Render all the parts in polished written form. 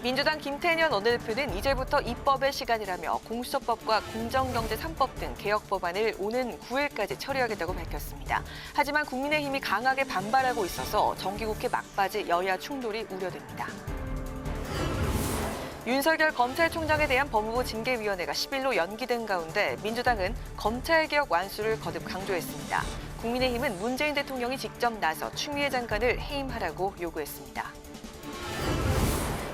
민주당 김태년 원내대표는 이제부터 입법의 시간이라며 공수처법과 공정경제 3법 등 개혁 법안을 오는 9일까지 처리하겠다고 밝혔습니다. 하지만 국민의힘이 강하게 반발하고 있어서 정기국회 막바지 여야 충돌이 우려됩니다. 윤석열 검찰총장에 대한 법무부 징계위원회가 10일로 연기된 가운데 민주당은 검찰개혁 완수를 거듭 강조했습니다. 국민의힘은 문재인 대통령이 직접 나서 추미애 장관을 해임하라고 요구했습니다.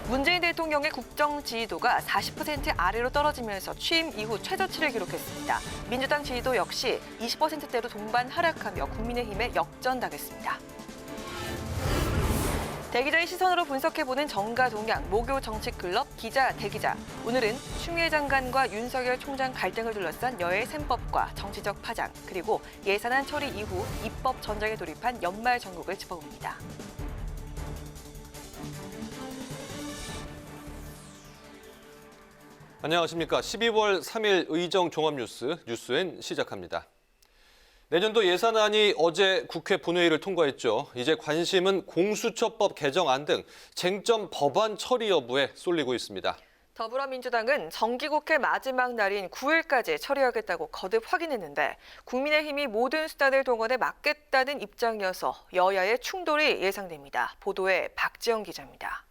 문재인 대통령의 국정 지지도가 40% 아래로 떨어지면서 취임 이후 최저치를 기록했습니다. 민주당 지지도 역시 20%대로 동반 하락하며 국민의힘에 역전당했습니다. 대기자의 시선으로 분석해보는 정가 동향, 목요 정치클럽 기자 대기자. 오늘은 추미애 장관과 윤석열 총장 갈등을 둘러싼 여야의 셈법과 정치적 파장, 그리고 예산안 처리 이후 입법 전쟁에 돌입한 연말 전국을 짚어봅니다. 안녕하십니까. 12월 3일 의정 종합뉴스 뉴스엔 시작합니다. 내년도 예산안이 어제 국회 본회의를 통과했죠. 이제 관심은 공수처법 개정안 등 쟁점 법안 처리 여부에 쏠리고 있습니다. 더불어민주당은 정기국회 마지막 날인 9일까지 처리하겠다고 거듭 확인했는데 국민의힘이 모든 수단을 동원해 막겠다는 입장이어서 여야의 충돌이 예상됩니다. 보도에 박지영 기자입니다.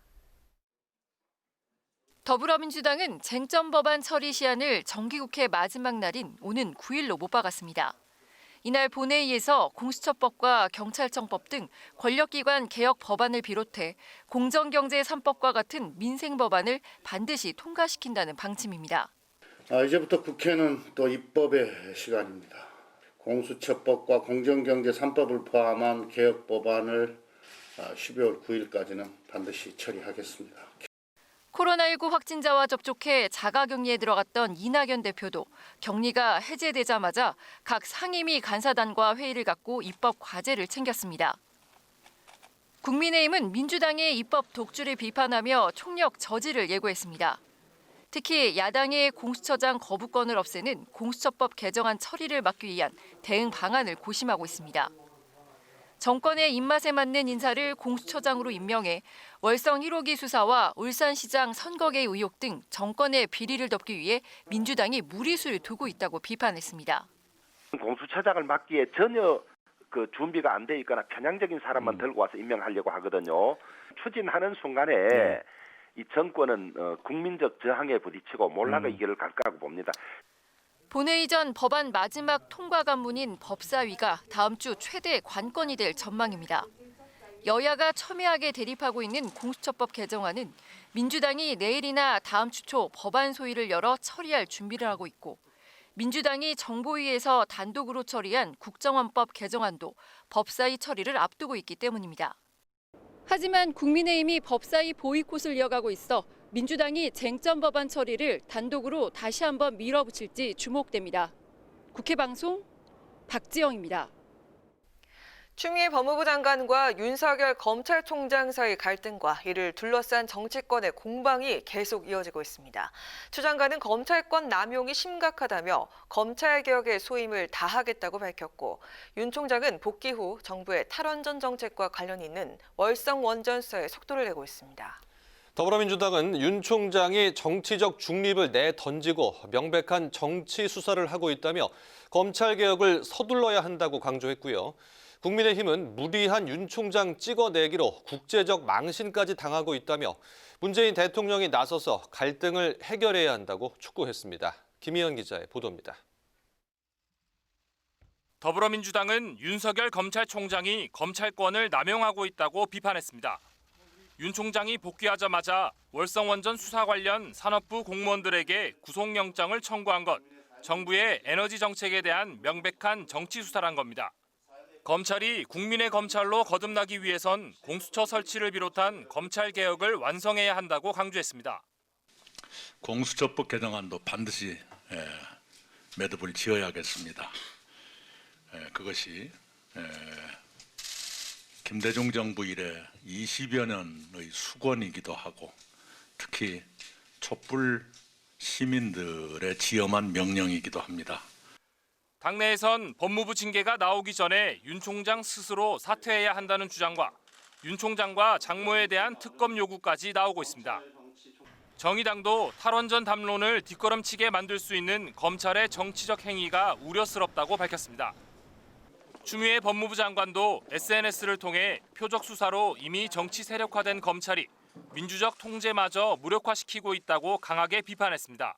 더불어민주당은 쟁점 법안 처리 시한을 정기국회 마지막 날인 오는 9일로 못 박았습니다. 이날 본회의에서 공수처법과 경찰청법 등 권력기관 개혁 법안을 비롯해 공정경제 3법과 같은 민생 법안을 반드시 통과시킨다는 방침입니다. 이제부터 국회는 또 입법의 시간입니다. 공수처법과 공정경제 3법을 포함한 개혁 법안을 12월 9일까지는 반드시 처리하겠습니다. 코로나19 확진자와 접촉해 자가격리에 들어갔던 이낙연 대표도 격리가 해제되자마자 각 상임위 간사단과 회의를 갖고 입법 과제를 챙겼습니다. 국민의힘은 민주당의 입법 독주를 비판하며 총력 저지를 예고했습니다. 특히 야당의 공수처장 거부권을 없애는 공수처법 개정안 처리를 막기 위한 대응 방안을 고심하고 있습니다. 정권의 입맛에 맞는 인사를 공수처장으로 임명해 월성 1호기 수사와 울산시장 선거개 의혹 등 정권의 비리를 덮기 위해 민주당이 무리수를 두고 있다고 비판했습니다. 공수처장을 맡기에 전혀 준비가 안 돼 있거나 편향적인 사람만 들고 와서 임명하려고 하거든요. 추진하는 순간에 이 정권은 국민적 저항에 부딪히고 몰락가 이 길을 갈 거라고 봅니다. 본회의 전 법안 마지막 통과 관문인 법사위가 다음 주 최대 관건이 될 전망입니다. 여야가 첨예하게 대립하고 있는 공수처법 개정안은 민주당이 내일이나 다음 주 초 법안 소위를 열어 처리할 준비를 하고 있고 민주당이 정보위에서 단독으로 처리한 국정원법 개정안도 법사위 처리를 앞두고 있기 때문입니다. 하지만 국민의힘이 법사위 보이콧을 이어가고 있어 민주당이 쟁점 법안 처리를 단독으로 다시 한번 밀어붙일지 주목됩니다. 국회 방송 박지영입니다. 추미애 법무부 장관과 윤석열 검찰총장 사이 갈등과 이를 둘러싼 정치권의 공방이 계속 이어지고 있습니다. 추 장관은 검찰권 남용이 심각하다며 검찰개혁의 소임을 다하겠다고 밝혔고 윤 총장은 복귀 후 정부의 탈원전 정책과 관련이 있는 월성 원전 수사에 속도를 내고 있습니다. 더불어민주당은 윤 총장이 정치적 중립을 내던지고 명백한 정치 수사를 하고 있다며 검찰개혁을 서둘러야 한다고 강조했고요. 국민의힘은 무리한 윤 총장 찍어내기로 국제적 망신까지 당하고 있다며 문재인 대통령이 나서서 갈등을 해결해야 한다고 촉구했습니다. 김희연 기자의 보도입니다. 더불어민주당은 윤석열 검찰총장이 검찰권을 남용하고 있다고 비판했습니다. 윤 총장이 복귀하자마자 월성원전 수사 관련 산업부 공무원들에게 구속영장을 청구한 것, 정부의 에너지 정책에 대한 명백한 정치 수사란 겁니다. 검찰이 국민의 검찰로 거듭나기 위해선 공수처 설치를 비롯한 검찰 개혁을 완성해야 한다고 강조했습니다. 공수처법 개정안도 반드시 매듭을 지어야겠습니다. 그것이 김대중 정부 이래 20여 년의 수건이기도 하고 특히 촛불 시민들의 지엄한 명령이기도 합니다. 당내에선 법무부 징계가 나오기 전에 윤 총장 스스로 사퇴해야 한다는 주장과 윤 총장과 장모에 대한 특검 요구까지 나오고 있습니다. 정의당도 탈원전 담론을 뒷걸음치게 만들 수 있는 검찰의 정치적 행위가 우려스럽다고 밝혔습니다. 추미애 법무부 장관도 SNS를 통해 표적 수사로 이미 정치 세력화된 검찰이 민주적 통제마저 무력화시키고 있다고 강하게 비판했습니다.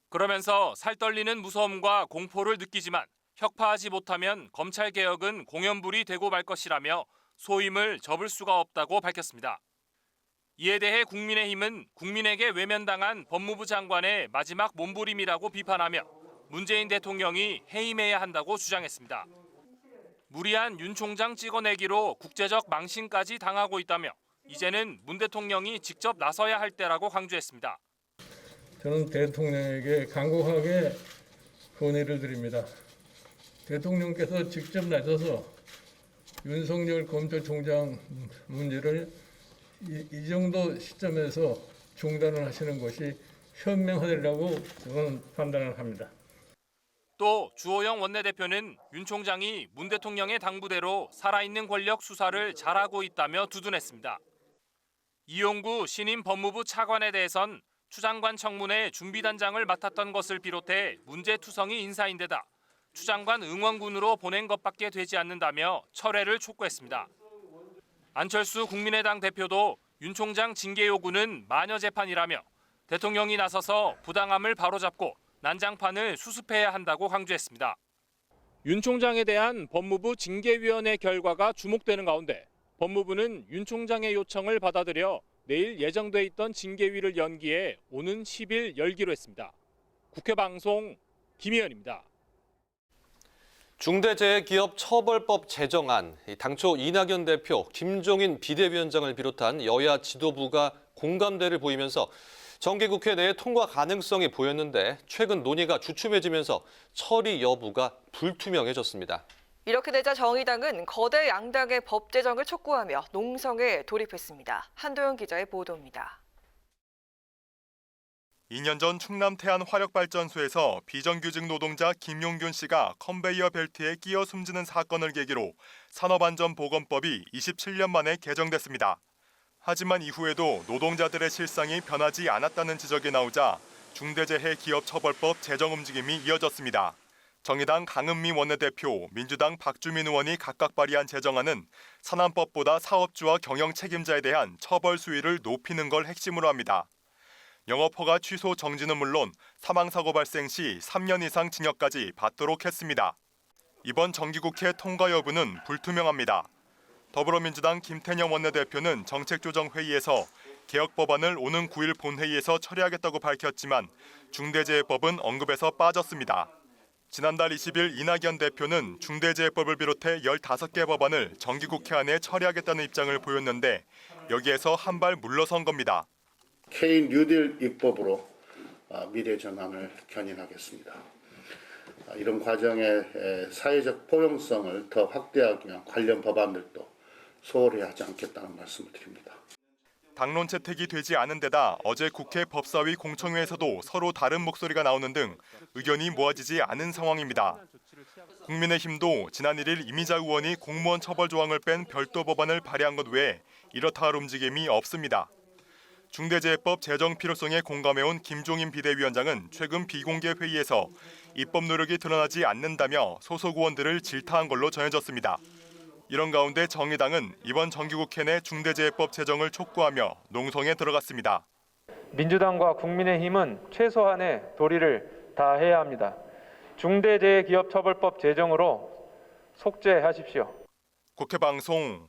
그러면서 살떨리는 무서움과 공포를 느끼지만 혁파하지 못하면 검찰개혁은 공연불이 되고 말 것이라며 소임을 접을 수가 없다고 밝혔습니다. 이에 대해 국민의힘은 국민에게 외면당한 법무부 장관의 마지막 몸부림이라고 비판하며 문재인 대통령이 해임해야 한다고 주장했습니다. 무리한 윤 총장 찍어내기로 국제적 망신까지 당하고 있다며 이제는 문 대통령이 직접 나서야 할 때라고 강조했습니다. 저는 대통령에게 간곡하게 건의를 드립니다. 대통령께서 직접 나서서 윤석열 검찰총장 문제를 이 정도 시점에서 중단을 하시는 것이 현명하리라고 저는 판단을 합니다. 또 주호영 원내대표는 윤 총장이 문 대통령의 당부대로 살아있는 권력 수사를 잘하고 있다며 두둔했습니다. 이용구 신임 법무부 차관에 대해선 추 장관 청문회 준비단장을 맡았던 것을 비롯해 문제투성이 인사인데다 추 장관 응원군으로 보낸 것밖에 되지 않는다며 철회를 촉구했습니다. 안철수 국민의당 대표도 윤 총장 징계 요구는 마녀 재판이라며 대통령이 나서서 부당함을 바로잡고 난장판을 수습해야 한다고 강조했습니다. 윤 총장에 대한 법무부 징계위원회 결과가 주목되는 가운데 법무부는 윤 총장의 요청을 받아들여 내일 예정돼 있던 징계위를 연기해 오는 10일 열기로 했습니다. 국회방송 김희연입니다. 중대재해기업처벌법 제정안, 당초 이낙연 대표, 김종인 비대위원장을 비롯한 여야 지도부가 공감대를 보이면서 정기국회 내에 통과 가능성이 보였는데 최근 논의가 주춤해지면서 처리 여부가 불투명해졌습니다. 이렇게 되자 정의당은 거대 양당의 법 제정을 촉구하며 농성에 돌입했습니다. 한도영 기자의 보도입니다. 2년 전 충남 태안 화력발전소에서 비정규직 노동자 김용균 씨가 컨베이어 벨트에 끼어 숨지는 사건을 계기로 산업안전보건법이 27년 만에 개정됐습니다. 하지만 이후에도 노동자들의 실상이 변하지 않았다는 지적이 나오자 중대재해기업처벌법 제정 움직임이 이어졌습니다. 정의당 강은미 원내대표, 민주당 박주민 의원이 각각 발의한 제정안은 산안법보다 사업주와 경영 책임자에 대한 처벌 수위를 높이는 걸 핵심으로 합니다. 영업허가 취소 정지는 물론 사망사고 발생 시 3년 이상 징역까지 받도록 했습니다. 이번 정기국회 통과 여부는 불투명합니다. 더불어민주당 김태년 원내대표는 정책조정회의에서 개혁 법안을 오는 9일 본회의에서 처리하겠다고 밝혔지만 중대재해법은 언급에서 빠졌습니다. 지난달 20일 이낙연 대표는 중대재해법을 비롯해 15개 법안을 정기국회 안에 처리하겠다는 입장을 보였는데 여기에서 한 발 물러선 겁니다. K 뉴딜 입법으로 미래 전환을 견인하겠습니다. 이런 과정의 사회적 포용성을 더 확대하기 위한 관련 법안들도 소홀히 하지 않겠다는 말씀을 드립니다. 당론 채택이 되지 않은 데다 어제 국회 법사위 공청회에서도 서로 다른 목소리가 나오는 등 의견이 모아지지 않은 상황입니다. 국민의힘도 지난 1일 이미자 의원이 공무원 처벌 조항을 뺀 별도 법안을 발의한 것 외에 이렇다 할 움직임이 없습니다. 중대재해법 제정 필요성에 공감해온 김종인 비대위원장은 최근 비공개 회의에서 입법 노력이 드러나지 않는다며 소속 의원들을 질타한 걸로 전해졌습니다. 이런 가운데 정의당은 이번 정기국회 내 중대재해법 제정을 촉구하며 농성에 들어갔습니다. 민주당과 국민의힘은 최소한의 도리를 다해야 합니다. 중대재해기업처벌법 제정으로 속죄하십시오. 국회 방송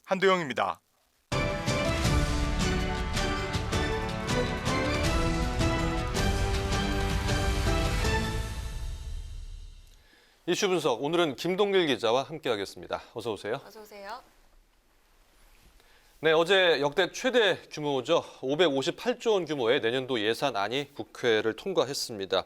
한도영입니다. 이슈 분석, 오늘은 김동길 기자와 함께하겠습니다. 어서 오세요. 어서 오세요. 네, 어제 역대 최대 규모죠. 558조 원 규모의 내년도 예산안이 국회를 통과했습니다.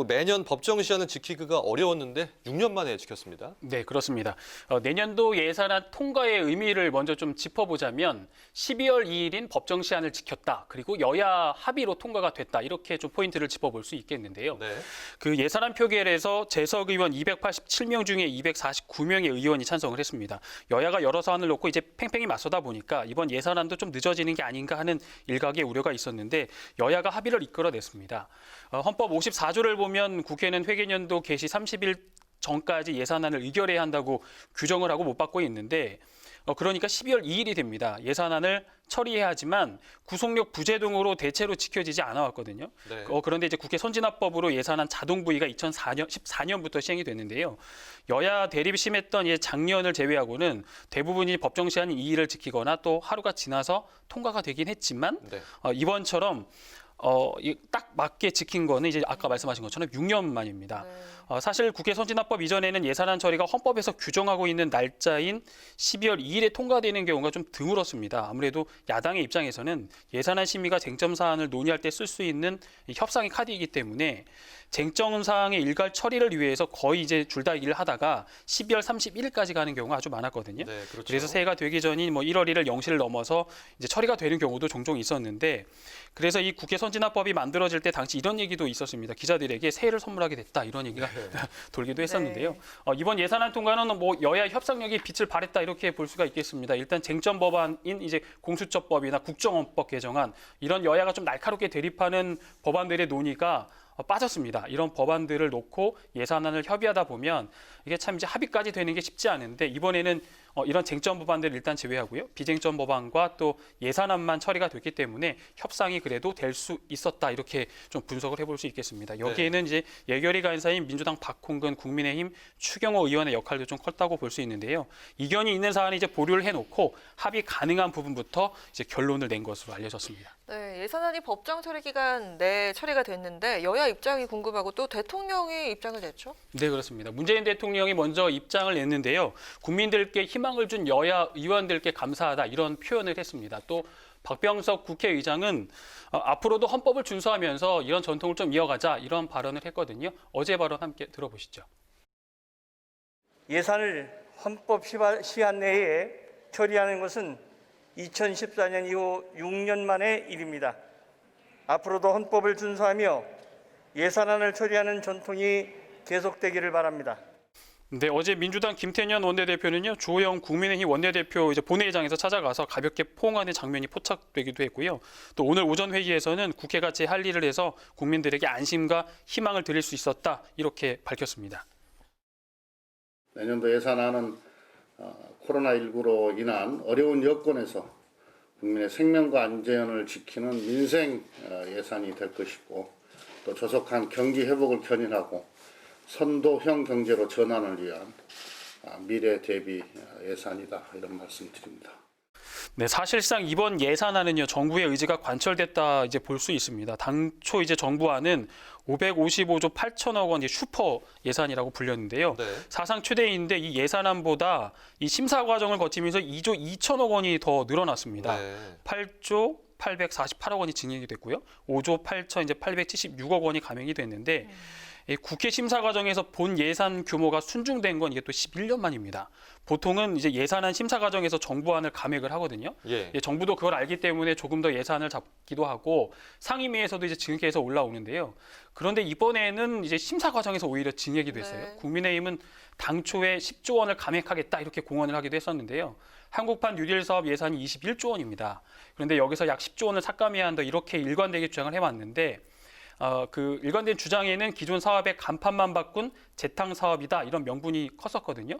매년 법정 시한을 지키기가 어려웠는데 6년 만에 지켰습니다. 네, 그렇습니다. 내년도 예산안 통과의 의미를 먼저 좀 짚어보자면 12월 2일인 법정 시한을 지켰다. 그리고 여야 합의로 통과가 됐다. 이렇게 좀 포인트를 짚어볼 수 있겠는데요. 네. 그 예산안 표결에서 재석 의원 287명 중에 249명의 의원이 찬성을 했습니다. 여야가 여러 사안을 놓고 이제 팽팽히 맞서다 보니까 이번 예산안도 좀 늦어지는 게 아닌가 하는 일각의 우려가 있었는데 여야가 합의를 이끌어냈습니다. 헌법 54조를 보면 국회는 회계년도 개시 30일 전까지 예산안을 의결해야 한다고 규정을 하고 못 받고 있는데 그러니까 12월 2일이 됩니다. 예산안을 처리해야 하지만 구속력 부재 등으로 대체로 지켜지지 않아 왔거든요. 네. 그런데 이제 국회 선진화법으로 예산안 자동 부의가 2014년부터 시행이 됐는데요. 여야 대립이 심했던 작년을 제외하고는 대부분이 법정 시한 2일을 지키거나 또 하루가 지나서 통과가 되긴 했지만 네. 이번처럼 딱 맞게 지킨 거는 이제 아까 말씀하신 것처럼 6년 만입니다. 사실 국회 선진화법 이전에는 예산안 처리가 헌법에서 규정하고 있는 날짜인 12월 2일에 통과되는 경우가 좀 드물었습니다. 아무래도 야당의 입장에서는 예산안 심의가 쟁점 사안을 논의할 때 쓸 수 있는 협상의 카드이기 때문에 쟁점 사항의 일괄 처리를 위해서 거의 이제 줄다리기를 하다가 12월 31일까지 가는 경우가 아주 많았거든요. 네, 그렇죠. 그래서 새해가 되기 전인 1월 1일 0시를 넘어서 이제 처리가 되는 경우도 종종 있었는데 그래서 이 국회 선진화법이 만들어질 때 당시 이런 얘기도 있었습니다. 기자들에게 새해를 선물하게 됐다 이런 얘기가 돌기도 했었는데요. 이번 예산안 통과는 여야 협상력이 빛을 발했다 이렇게 볼 수가 있겠습니다. 일단 쟁점 법안인 이제 공수처법이나 국정원법 개정안 이런 여야가 좀 날카롭게 대립하는 법안들의 논의가 빠졌습니다. 이런 법안들을 놓고 예산안을 협의하다 보면 이게 참 이제 합의까지 되는 게 쉽지 않은데 이번에는 이런 쟁점 법안들을 일단 제외하고요. 비쟁점 법안과 또 예산안만 처리가 됐기 때문에 협상이 그래도 될 수 있었다 이렇게 좀 분석을 해볼 수 있겠습니다. 여기에는 이제 예결위 간사인 민주당 박홍근, 국민의힘 추경호 의원의 역할도 좀 컸다고 볼 수 있는데요. 이견이 있는 사안은 이제 보류를 해놓고 합의 가능한 부분부터 이제 결론을 낸 것으로 알려졌습니다. 네, 예산안이 법정 처리 기간 내 처리가 됐는데 여야 입장이 궁금하고 또 대통령이 입장을 냈죠? 네, 그렇습니다. 문재인 대통령이 먼저 입장을 냈는데요. 국민들께 희망을 준 여야 의원들께 감사하다 이런 표현을 했습니다. 또 박병석 국회의장은 앞으로도 헌법을 준수하면서 이런 전통을 좀 이어가자 이런 발언을 했거든요. 어제 발언 함께 들어보시죠. 예산을 헌법 시한 내에 처리하는 것은 2014년 이후 6년 만의 일입니다. 앞으로도 헌법을 준수하며 예산안을 처리하는 전통이 계속되기를 바랍니다. 네, 어제 민주당 김태년 원내대표는요, 주호영 국민의힘 원내대표 이제 본회의장에서 찾아가서 가볍게 포옹하는 장면이 포착되기도 했고요. 또 오늘 오전 회의에서는 국회가 제 할 일을 해서 국민들에게 안심과 희망을 드릴 수 있었다 이렇게 밝혔습니다. 내년도 예산안은 코로나19로 인한 어려운 여건에서 국민의 생명과 안전을 지키는 민생 예산이 될 것이고 또 조속한 경기 회복을 견인하고 선도형 경제로 전환을 위한 미래 대비 예산이다 이런 말씀드립니다. 네, 사실상 이번 예산안은요 정부의 의지가 관철됐다 이제 볼 수 있습니다. 당초 이제 정부안은 555조 8천억 원 슈퍼 예산이라고 불렸는데요. 네. 사상 최대인데 이 예산안보다 이 심사 과정을 거치면서 2조 2천억 원이 더 늘어났습니다. 네. 8조 848억 원이 증액이 됐고요. 5조 8천 이제 876억 원이 감액이 됐는데 국회 심사 과정에서 본 예산 규모가 순중된 건 이게 또 11년 만입니다. 보통은 이제 예산안 심사 과정에서 정부안을 감액을 하거든요. 예. 정부도 그걸 알기 때문에 조금 더 예산을 잡기도 하고 상임위에서도 이제 증액해서 올라오는데요. 그런데 이번에는 이제 심사 과정에서 오히려 증액이 됐어요. 네. 국민의힘은 당초에 10조 원을 감액하겠다 이렇게 공언을 하기도 했었는데요. 한국판 뉴딜 사업 예산이 21조 원입니다. 그런데 여기서 약 10조 원을 삭감해야 한다 이렇게 일관되게 주장을 해왔는데 그 일관된 주장에는 기존 사업의 간판만 바꾼 재탕 사업이다 이런 명분이 컸었거든요.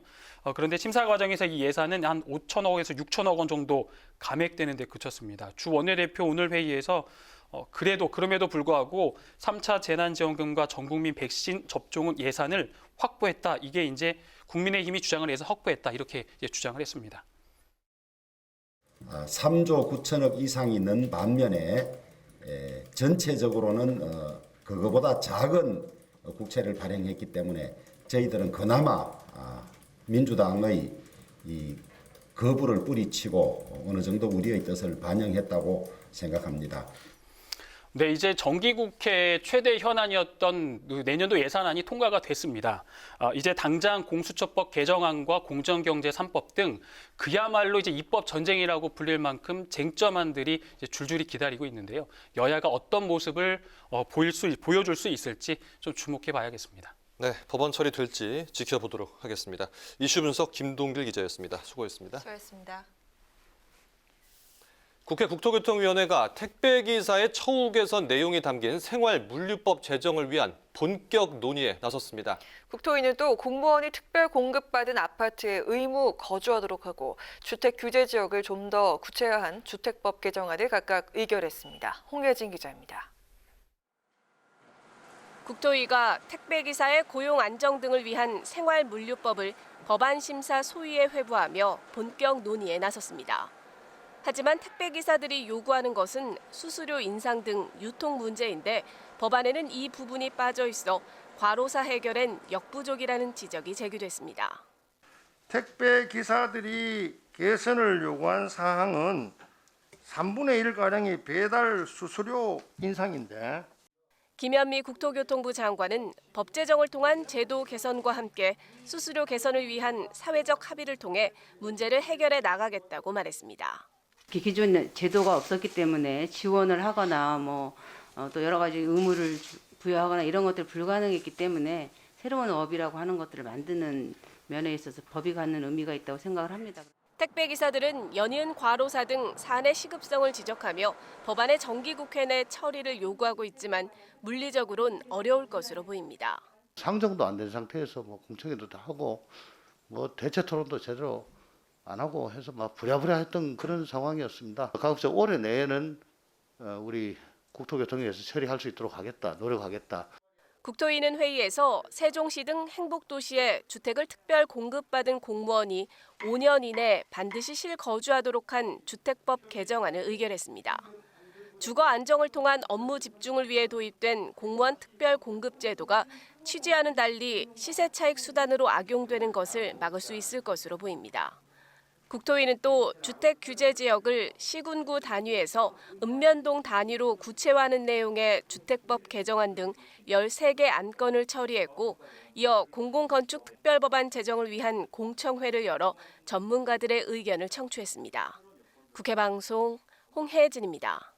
그런데 심사 과정에서 이 예산은 한 5천억에서 6천억 원 정도 감액되는 데 그쳤습니다. 주 원내대표 오늘 회의에서 그럼에도 불구하고 3차 재난지원금과 전국민 백신 접종 예산을 확보했다. 이게 이제 국민의힘이 주장을 해서 확보했다. 이렇게 이제 주장을 했습니다. 3조 9천억 이상이 있는 반면에 전체적으로는 그거보다 작은 국채를 발행했기 때문에 저희들은 그나마 민주당의 이 거부를 뿌리치고 어느 정도 우리의 뜻을 반영했다고 생각합니다. 네, 이제 정기국회 최대 현안이었던 내년도 예산안이 통과가 됐습니다. 이제 당장 공수처법 개정안과 공정경제 3법 등 그야말로 이제 입법 전쟁이라고 불릴 만큼 쟁점안들이 이제 줄줄이 기다리고 있는데요. 여야가 어떤 모습을 보여줄 수 있을지 좀 주목해 봐야겠습니다. 네, 법안 처리될지 지켜보도록 하겠습니다. 이슈 분석 김동길 기자였습니다. 수고했습니다. 수고했습니다. 국회 국토교통위원회가 택배기사의 처우 개선 내용이 담긴 생활물류법 제정을 위한 본격 논의에 나섰습니다. 국토위는 또 공무원이 특별 공급받은 아파트에 의무 거주하도록 하고 주택 규제 지역을 좀 더 구체화한 주택법 개정안을 각각 의결했습니다. 홍예진 기자입니다. 국토위가 택배기사의 고용 안정 등을 위한 생활물류법을 법안 심사 소위에 회부하며 본격 논의에 나섰습니다. 하지만 택배기사들이 요구하는 것은 수수료 인상 등 유통 문제인데 법안에는 이 부분이 빠져 있어 과로사 해결엔 역부족이라는 지적이 제기됐습니다. 택배기사들이 개선을 요구한 사항은 3분의 1가량이 배달 수수료 인상인데 김현미 국토교통부 장관은 법 제정을 통한 제도 개선과 함께 수수료 개선을 위한 사회적 합의를 통해 문제를 해결해 나가겠다고 말했습니다. 기존 제도가 없었기 때문에 지원을 하거나 또 여러 가지 의무를 부여하거나 이런 것들이 불가능했기 때문에 새로운 업이라고 하는 것들을 만드는 면에 있어서 법이 갖는 의미가 있다고 생각을 합니다. 택배기사들은 연이은 과로사 등 사내 시급성을 지적하며 법안의 정기국회 내 처리를 요구하고 있지만 물리적으로는 어려울 것으로 보입니다. 상정도 안 된 상태에서 공청회도 다 하고 대체 토론도 제대로 안 하고 해서 부랴부랴 했던 그런 상황이었습니다. 가급적 올해 내에는 우리 국토교통위에서 처리할 수 있도록 하겠다, 노력하겠다. 국토위는 회의에서 세종시 등 행복도시에 주택을 특별 공급받은 공무원이 5년 이내 반드시 실거주하도록 한 주택법 개정안을 의결했습니다. 주거 안정을 통한 업무 집중을 위해 도입된 공무원 특별 공급 제도가 취지와는 달리 시세 차익 수단으로 악용되는 것을 막을 수 있을 것으로 보입니다. 국토위는 또 주택 규제 지역을 시군구 단위에서 읍면동 단위로 구체화하는 내용의 주택법 개정안 등 13개 안건을 처리했고 이어 공공건축 특별법안 제정을 위한 공청회를 열어 전문가들의 의견을 청취했습니다. 국회방송 홍혜진입니다.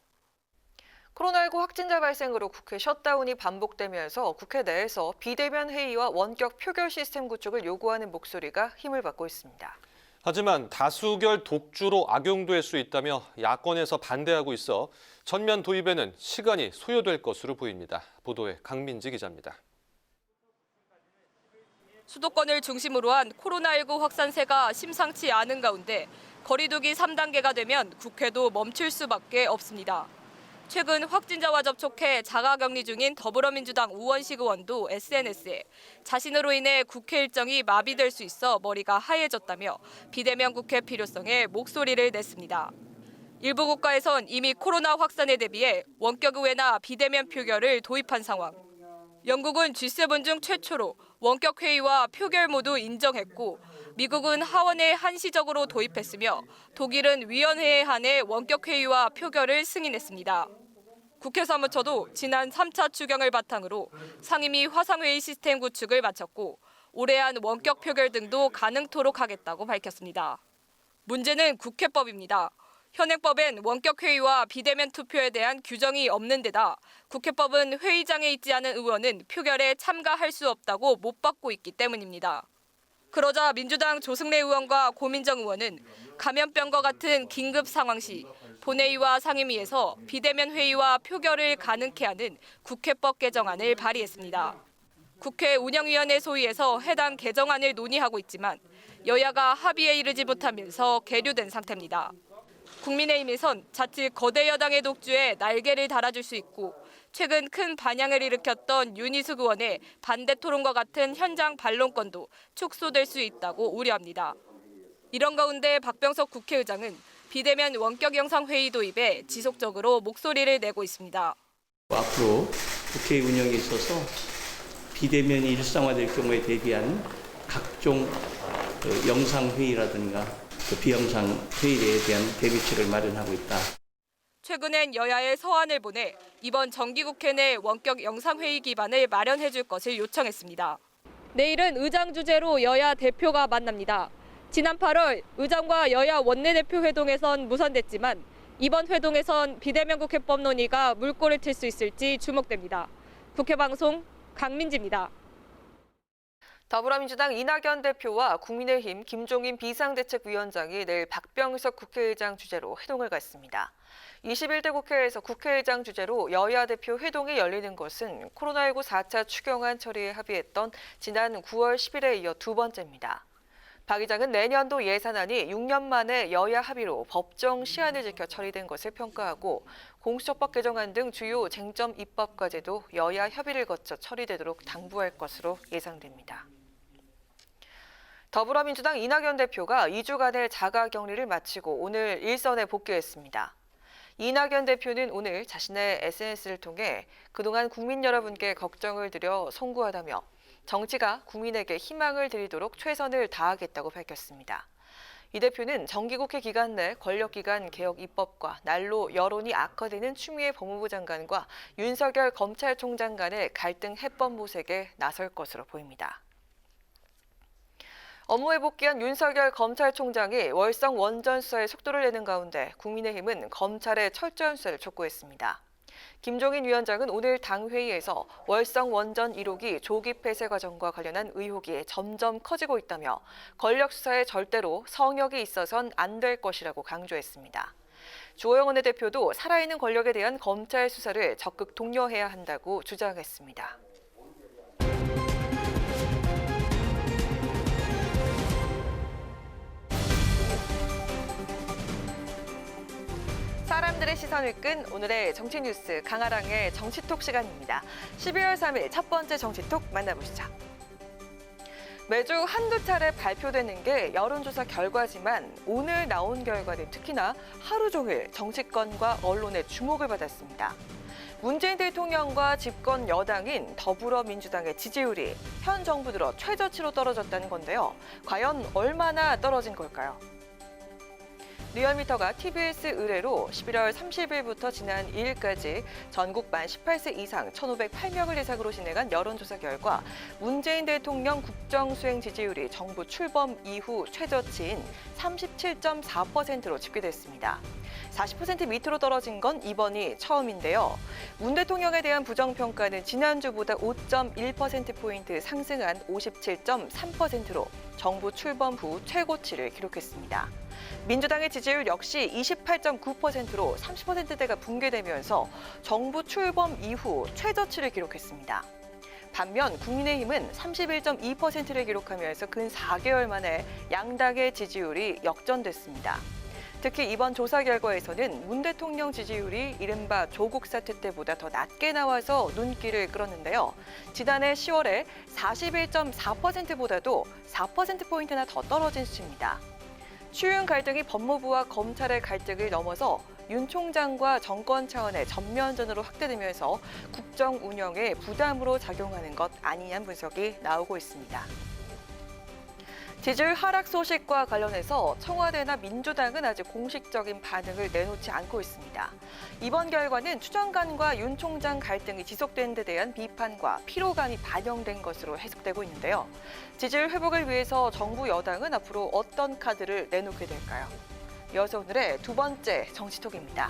코로나19 확진자 발생으로 국회 셧다운이 반복되면서 국회 내에서 비대면 회의와 원격 표결 시스템 구축을 요구하는 목소리가 힘을 받고 있습니다. 하지만 다수결 독주로 악용될 수 있다며 야권에서 반대하고 있어 전면 도입에는 시간이 소요될 것으로 보입니다. 보도에 강민지 기자입니다. 수도권을 중심으로 한 코로나19 확산세가 심상치 않은 가운데 거리두기 3단계가 되면 국회도 멈출 수밖에 없습니다. 최근 확진자와 접촉해 자가격리 중인 더불어민주당 우원식 의원도 SNS에 자신으로 인해 국회 일정이 마비될 수 있어 머리가 하얘졌다며 비대면 국회 필요성에 목소리를 냈습니다. 일부 국가에선 이미 코로나 확산에 대비해 원격의회나 비대면 표결을 도입한 상황. 영국은 G7 중 최초로 원격 회의와 표결 모두 인정했고 미국은 하원에 한시적으로 도입했으며 독일은 위원회에 한해 원격 회의와 표결을 승인했습니다. 국회 사무처도 지난 3차 추경을 바탕으로 상임위 화상회의 시스템 구축을 마쳤고 올해안 원격 표결 등도 가능토록 하겠다고 밝혔습니다. 문제는 국회법입니다. 현행법엔 원격 회의와 비대면 투표에 대한 규정이 없는 데다 국회법은 회의장에 있지 않은 의원은 표결에 참가할 수 없다고 못 받고 있기 때문입니다. 그러자 민주당 조승래 의원과 고민정 의원은 감염병과 같은 긴급 상황 시 본회의와 상임위에서 비대면 회의와 표결을 가능케 하는 국회법 개정안을 발의했습니다. 국회 운영위원회 소위에서 해당 개정안을 논의하고 있지만 여야가 합의에 이르지 못하면서 계류된 상태입니다. 국민의힘에선 자칫 거대 여당의 독주에 날개를 달아줄 수 있고 최근 큰 반향을 일으켰던 윤희숙 의원의 반대 토론과 같은 현장 반론권도 축소될 수 있다고 우려합니다. 이런 가운데 박병석 국회의장은 비대면 원격 영상회의 도입에 지속적으로 목소리를 내고 있습니다. 앞으로 국회 운영에 있어서 비대면이 일상화될 경우에 대비한 각종 영상회의라든가 비영상회의에 대한 대비책을 마련하고 있다. 최근엔 여야의 서한을 보내 이번 정기국회 내 원격 영상회의 기반을 마련해 줄 것을 요청했습니다. 내일은 의장 주재로 여야 대표가 만납니다. 지난 8월 의장과 여야 원내대표 회동에선 무산됐지만 이번 회동에선 비대면 국회법 논의가 물꼬를 틀 수 있을지 주목됩니다. 국회방송 강민지입니다. 더불어민주당 이낙연 대표와 국민의힘 김종인 비상대책위원장이 내일 박병석 국회의장 주재로 회동을 갖습니다. 21대 국회에서 국회의장 주재로 여야 대표 회동이 열리는 것은 코로나19 4차 추경안 처리에 합의했던 지난 9월 10일에 이어 두 번째입니다. 박 의장은 내년도 예산안이 6년 만에 여야 합의로 법정 시한을 지켜 처리된 것을 평가하고 공수처법 개정안 등 주요 쟁점 입법 과제도 여야 협의를 거쳐 처리되도록 당부할 것으로 예상됩니다. 더불어민주당 이낙연 대표가 2주간의 자가격리를 마치고 오늘 일선에 복귀했습니다. 이낙연 대표는 오늘 자신의 SNS를 통해 그동안 국민 여러분께 걱정을 드려 송구하다며 정치가 국민에게 희망을 드리도록 최선을 다하겠다고 밝혔습니다. 이 대표는 정기국회 기간 내 권력기관 개혁 입법과 날로 여론이 악화되는 추미애 법무부 장관과 윤석열 검찰총장 간의 갈등 해법 모색에 나설 것으로 보입니다. 업무에 복귀한 윤석열 검찰총장이 월성 원전 수사에 속도를 내는 가운데 국민의힘은 검찰의 철저한 수사를 촉구했습니다. 김종인 위원장은 오늘 당회의에서 월성 원전 1호기 조기 폐쇄 과정과 관련한 의혹이 점점 커지고 있다며 권력 수사에 절대로 성역이 있어선 안 될 것이라고 강조했습니다. 주호영 원내대표도 살아있는 권력에 대한 검찰 수사를 적극 독려해야 한다고 주장했습니다. 사람들의 시선을 끈 오늘의 정치 뉴스 강아랑의 정치톡 시간입니다. 12월 3일 첫 번째 정치톡 만나보시죠. 매주 한두 차례 발표되는 게 여론조사 결과지만 오늘 나온 결과는 특히나 하루 종일 정치권과 언론의 주목을 받았습니다. 문재인 대통령과 집권 여당인 더불어민주당의 지지율이 현 정부 들어 최저치로 떨어졌다는 건데요. 과연 얼마나 떨어진 걸까요? 리얼미터가 TBS 의뢰로 11월 30일부터 지난 2일까지 전국 만 18세 이상 1,508명을 대상으로 진행한 여론조사 결과 문재인 대통령 국정수행 지지율이 정부 출범 이후 최저치인 37.4%로 집계됐습니다. 40% 밑으로 떨어진 건 이번이 처음인데요. 문 대통령에 대한 부정평가는 지난주보다 5.1%포인트 상승한 57.3%로 정부 출범 후 최고치를 기록했습니다. 민주당의 지지율 역시 28.9%로 30%대가 붕괴되면서 정부 출범 이후 최저치를 기록했습니다. 반면 국민의힘은 31.2%를 기록하면서 근 4개월 만에 양당의 지지율이 역전됐습니다. 특히 이번 조사 결과에서는 문 대통령 지지율이 이른바 조국 사태 때보다 더 낮게 나와서 눈길을 끌었는데요. 지난해 10월에 41.4%보다도 4%포인트나 더 떨어진 수치입니다. 추윤 갈등이 법무부와 검찰의 갈등을 넘어서 윤 총장과 정권 차원의 전면전으로 확대되면서 국정 운영에 부담으로 작용하는 것 아니냐는 분석이 나오고 있습니다. 지지율 하락 소식과 관련해서 청와대나 민주당은 아직 공식적인 반응을 내놓지 않고 있습니다. 이번 결과는 추정관과 윤 총장 갈등이 지속된 데 대한 비판과 피로감이 반영된 것으로 해석되고 있는데요. 지지율 회복을 위해서 정부 여당은 앞으로 어떤 카드를 내놓게 될까요? 이어서 오늘의 두 번째 정치톡입니다.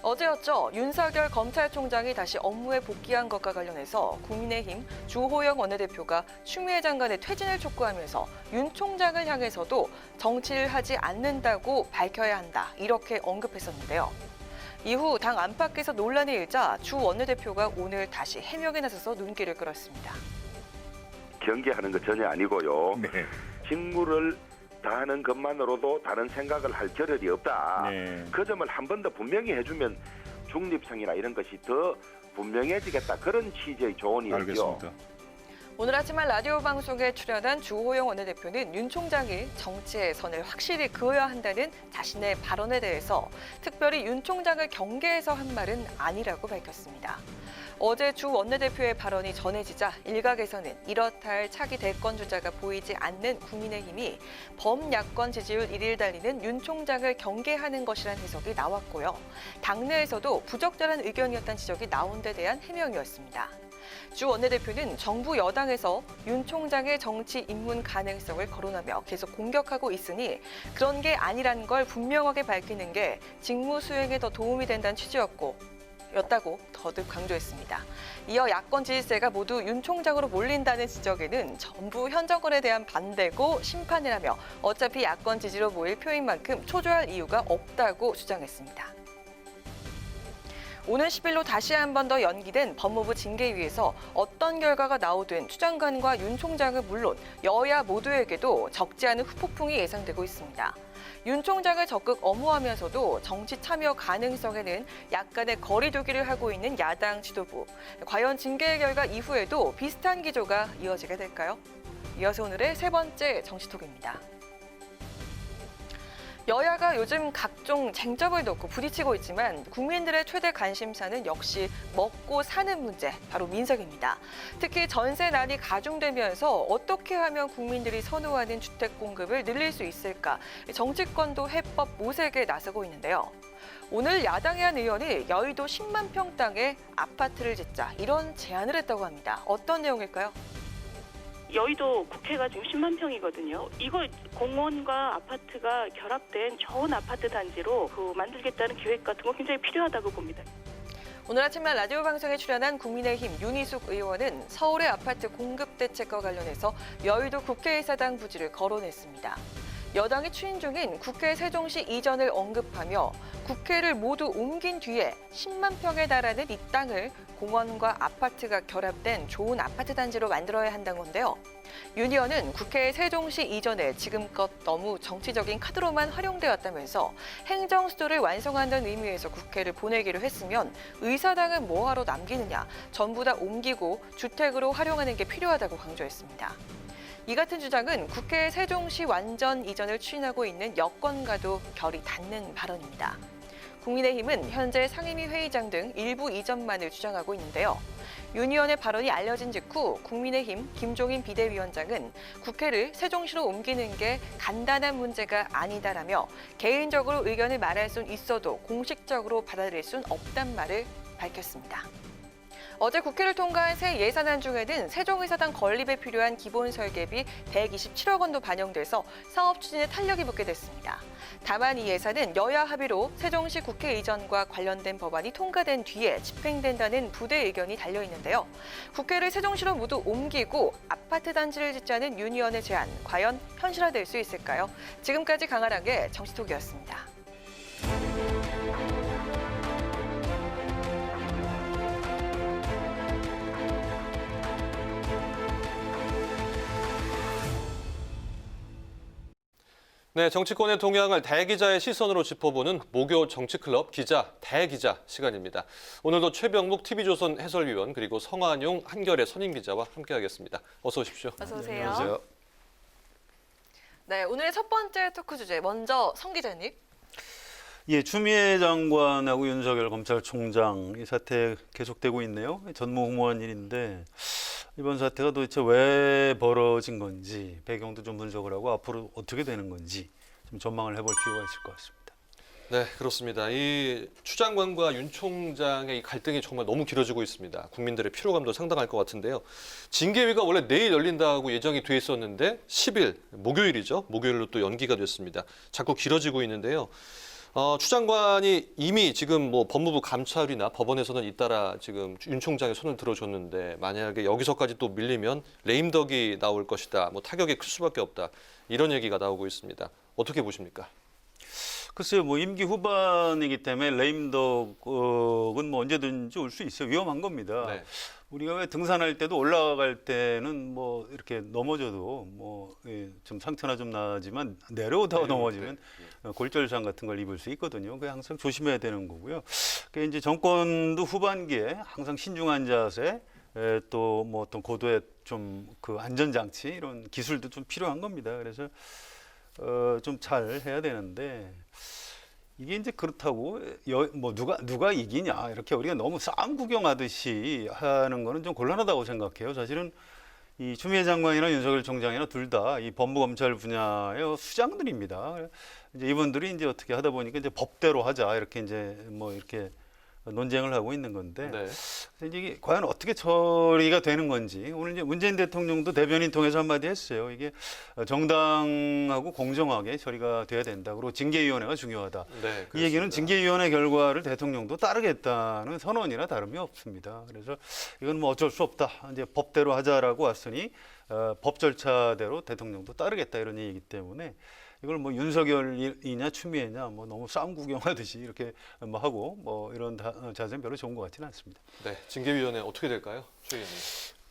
어제였죠. 윤석열 검찰총장이 다시 업무에 복귀한 것과 관련해서 국민의힘 주호영 원내대표가 추미애 장관의 퇴진을 촉구하면서 윤 총장을 향해서도 정치를 하지 않는다고 밝혀야 한다. 이렇게 언급했었는데요. 이후 당 안팎에서 논란이 일자 주 원내대표가 오늘 다시 해명에 나서서 눈길을 끌었습니다. 경계하는 거 전혀 아니고요. 네. 직무를 다하는 것만으로도 다른 생각을 할 겨를이 없다. 네. 그 점을 한 번 더 분명히 해주면 중립성이나 이런 것이 더 분명해지겠다. 그런 취지의 조언이었죠. 알겠습니다. 오늘 아침 라디오 방송에 출연한 주호영 원내대표는 윤 총장이 정치의 선을 확실히 그어야 한다는 자신의 발언에 대해서 특별히 윤 총장을 경계해서 한 말은 아니라고 밝혔습니다. 어제 주 원내대표의 발언이 전해지자 일각에서는 이렇다 할 차기 대권 주자가 보이지 않는 국민의힘이 범야권 지지율 1위를 달리는 윤 총장을 경계하는 것이란 해석이 나왔고요. 당내에서도 부적절한 의견이었다는 지적이 나온 데 대한 해명이었습니다. 주 원내대표는 정부 여당에서 윤 총장의 정치 입문 가능성을 거론하며 계속 공격하고 있으니 그런 게 아니라는 걸 분명하게 밝히는 게 직무 수행에 더 도움이 된다는 취지였고 였다고 더듬 강조했습니다. 이어 야권 지지세가 모두 윤 총장으로 몰린다는 지적에는 전부 현 정권에 대한 반대고 심판이라며 어차피 야권 지지로 모일 표인 만큼 초조할 이유가 없다고 주장했습니다. 오는 10일로 다시 한 번 더 연기된 법무부 징계위에서 어떤 결과가 나오든 추 장관과 윤 총장은 물론 여야 모두에게도 적지 않은 후폭풍이 예상되고 있습니다. 윤 총장을 적극 엄호하면서도 정치 참여 가능성에는 약간의 거리두기를 하고 있는 야당 지도부. 과연 징계 결과 이후에도 비슷한 기조가 이어지게 될까요? 이어서 오늘의 세 번째 정치톡입니다. 여야가 요즘 각종 쟁점을 놓고 부딪히고 있지만 국민들의 최대 관심사는 역시 먹고 사는 문제, 바로 민생입니다. 특히 전세난이 가중되면서 어떻게 하면 국민들이 선호하는 주택 공급을 늘릴 수 있을까, 정치권도 해법 모색에 나서고 있는데요. 오늘 야당의 한 의원이 여의도 10만 평 땅에 아파트를 짓자 이런 제안을 했다고 합니다. 어떤 내용일까요? 여의도 국회가 지금 10만 평이거든요. 이거 공원과 아파트가 결합된 좋은 아파트 단지로 만들겠다는 계획 같은 거 굉장히 필요하다고 봅니다. 오늘 아침날 라디오 방송에 출연한 국민의힘 윤희숙 의원은 서울의 아파트 공급 대책과 관련해서 여의도 국회의사당 부지를 거론했습니다. 여당이 추진 중인 국회 세종시 이전을 언급하며 국회를 모두 옮긴 뒤에 10만 평에 달하는 이 땅을 공원과 아파트가 결합된 좋은 아파트 단지로 만들어야 한다는 건데요. 윤 의원은 국회 세종시 이전에 지금껏 너무 정치적인 카드로만 활용되어 왔다면서 행정 수도를 완성한다는 의미에서 국회를 보내기로 했으면 의사당은 뭐하러 남기느냐, 전부 다 옮기고 주택으로 활용하는 게 필요하다고 강조했습니다. 이 같은 주장은 국회 세종시 완전 이전을 추진하고 있는 여권과도 결이 닿는 발언입니다. 국민의힘은 현재 상임위 회의장 등 일부 이전만을 주장하고 있는데요. 윤 의원의 발언이 알려진 직후 국민의힘 김종인 비대위원장은 국회를 세종시로 옮기는 게 간단한 문제가 아니다라며 개인적으로 의견을 말할 순 있어도 공식적으로 받아들일 순 없단 말을 밝혔습니다. 어제 국회를 통과한 새 예산안 중에는 세종의사당 건립에 필요한 기본 설계비 127억 원도 반영돼서 사업 추진에 탄력이 붙게 됐습니다. 다만 이 예산은 여야 합의로 세종시 국회 이전과 관련된 법안이 통과된 뒤에 집행된다는 부대 의견이 달려 있는데요. 국회를 세종시로 모두 옮기고 아파트 단지를 짓자는 윤 의원의 제안, 과연 현실화될 수 있을까요? 지금까지 강아랑의 정치톡이었습니다. 네, 정치권의 동향을 대기자의 시선으로 짚어보는 목요 정치클럽 기자 대기자 시간입니다. 오늘도 최병묵 TV조선 해설위원 그리고 성한용 한겨레 선임기자와 함께하겠습니다. 어서 오십시오. 어서 오세요. 안녕하세요. 네, 오늘의 첫 번째 토크 주제 먼저 성 기자님. 예, 추미애 장관하고 윤석열 검찰총장 이 사태 계속되고 있네요. 전무후무한 일인데 이번 사태가 도대체 왜 벌어진 건지 배경도 좀 분석을 하고 앞으로 어떻게 되는 건지 좀 전망을 해볼 필요가 있을 것 같습니다. 네, 그렇습니다. 이 추 장관과 윤 총장의 이 갈등이 정말 너무 길어지고 있습니다. 국민들의 피로감도 상당할 것 같은데요. 징계위가 원래 내일 열린다고 예정이 돼 있었는데 10일, 목요일이죠. 목요일로 또 연기가 됐습니다. 자꾸 길어지고 있는데요. 추 장관이 이미 지금 뭐 법무부 감찰이나 법원에서는 잇따라 지금 윤 총장의 손을 들어줬는데 만약에 여기서까지 또 밀리면 레임덕이 나올 것이다. 뭐 타격이 클 수밖에 없다. 이런 얘기가 나오고 있습니다. 어떻게 보십니까? 글쎄요, 뭐 임기 후반이기 때문에 레임덕은 뭐 언제든지 올 수 있어요. 위험한 겁니다. 네. 우리가 왜 등산할 때도 올라갈 때는 뭐 이렇게 넘어져도 뭐 좀 상처나 좀 나지만 내려오다가 넘어지면 골절상 같은 걸 입을 수 있거든요. 그게 항상 조심해야 되는 거고요. 그 이제 정권도 후반기에 항상 신중한 자세, 또 뭐 어떤 고도의 좀 그 안전장치 이런 기술도 좀 필요한 겁니다. 그래서 좀 잘 해야 되는데. 이게 이제 그렇다고 뭐 누가 이기냐 이렇게 우리가 너무 싸움 구경하듯이 하는 거는 좀 곤란하다고 생각해요. 사실은 이 추미애 장관이나 윤석열 총장이나 둘 다 이 법무검찰 분야의 수장들입니다. 이제 이분들이 이제 어떻게 하다 보니까 이제 법대로 하자 이렇게 이제 뭐 이렇게 논쟁을 하고 있는 건데 네. 이게 과연 어떻게 처리가 되는 건지 오늘 이제 문재인 대통령도 대변인 통해서 한마디 했어요. 이게 정당하고 공정하게 처리가 돼야 된다. 그리고 징계위원회가 중요하다. 네, 이 얘기는 징계위원회 결과를 대통령도 따르겠다는 선언이나 다름이 없습니다. 그래서 이건 뭐 어쩔 수 없다. 이제 법대로 하자라고 왔으니 법 절차대로 대통령도 따르겠다 이런 얘기이기 때문에 이걸 뭐 윤석열이냐 추미애냐 뭐 너무 싸움 구경하듯이 이렇게 뭐 하고 뭐 이런 자세는 별로 좋은 것 같지는 않습니다. 네, 징계위원회 어떻게 될까요, 최 의원님?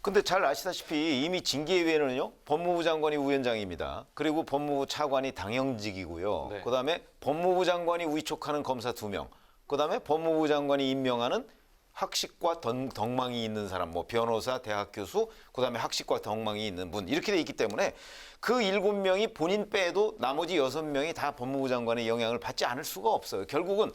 근데 잘 아시다시피 이미 징계위원회는요 법무부 장관이 위원장입니다. 그리고 법무부 차관이 당형직이고요. 네. 그다음에 법무부 장관이 위촉하는 검사 2명, 그다음에 법무부 장관이 임명하는 학식과 덕망이 있는 사람, 뭐 변호사, 대학 교수, 그다음에 학식과 덕망이 있는 분 이렇게 돼 있기 때문에 그 7명이 본인 빼도 나머지 6명이 다 법무부 장관의 영향을 받지 않을 수가 없어요. 결국은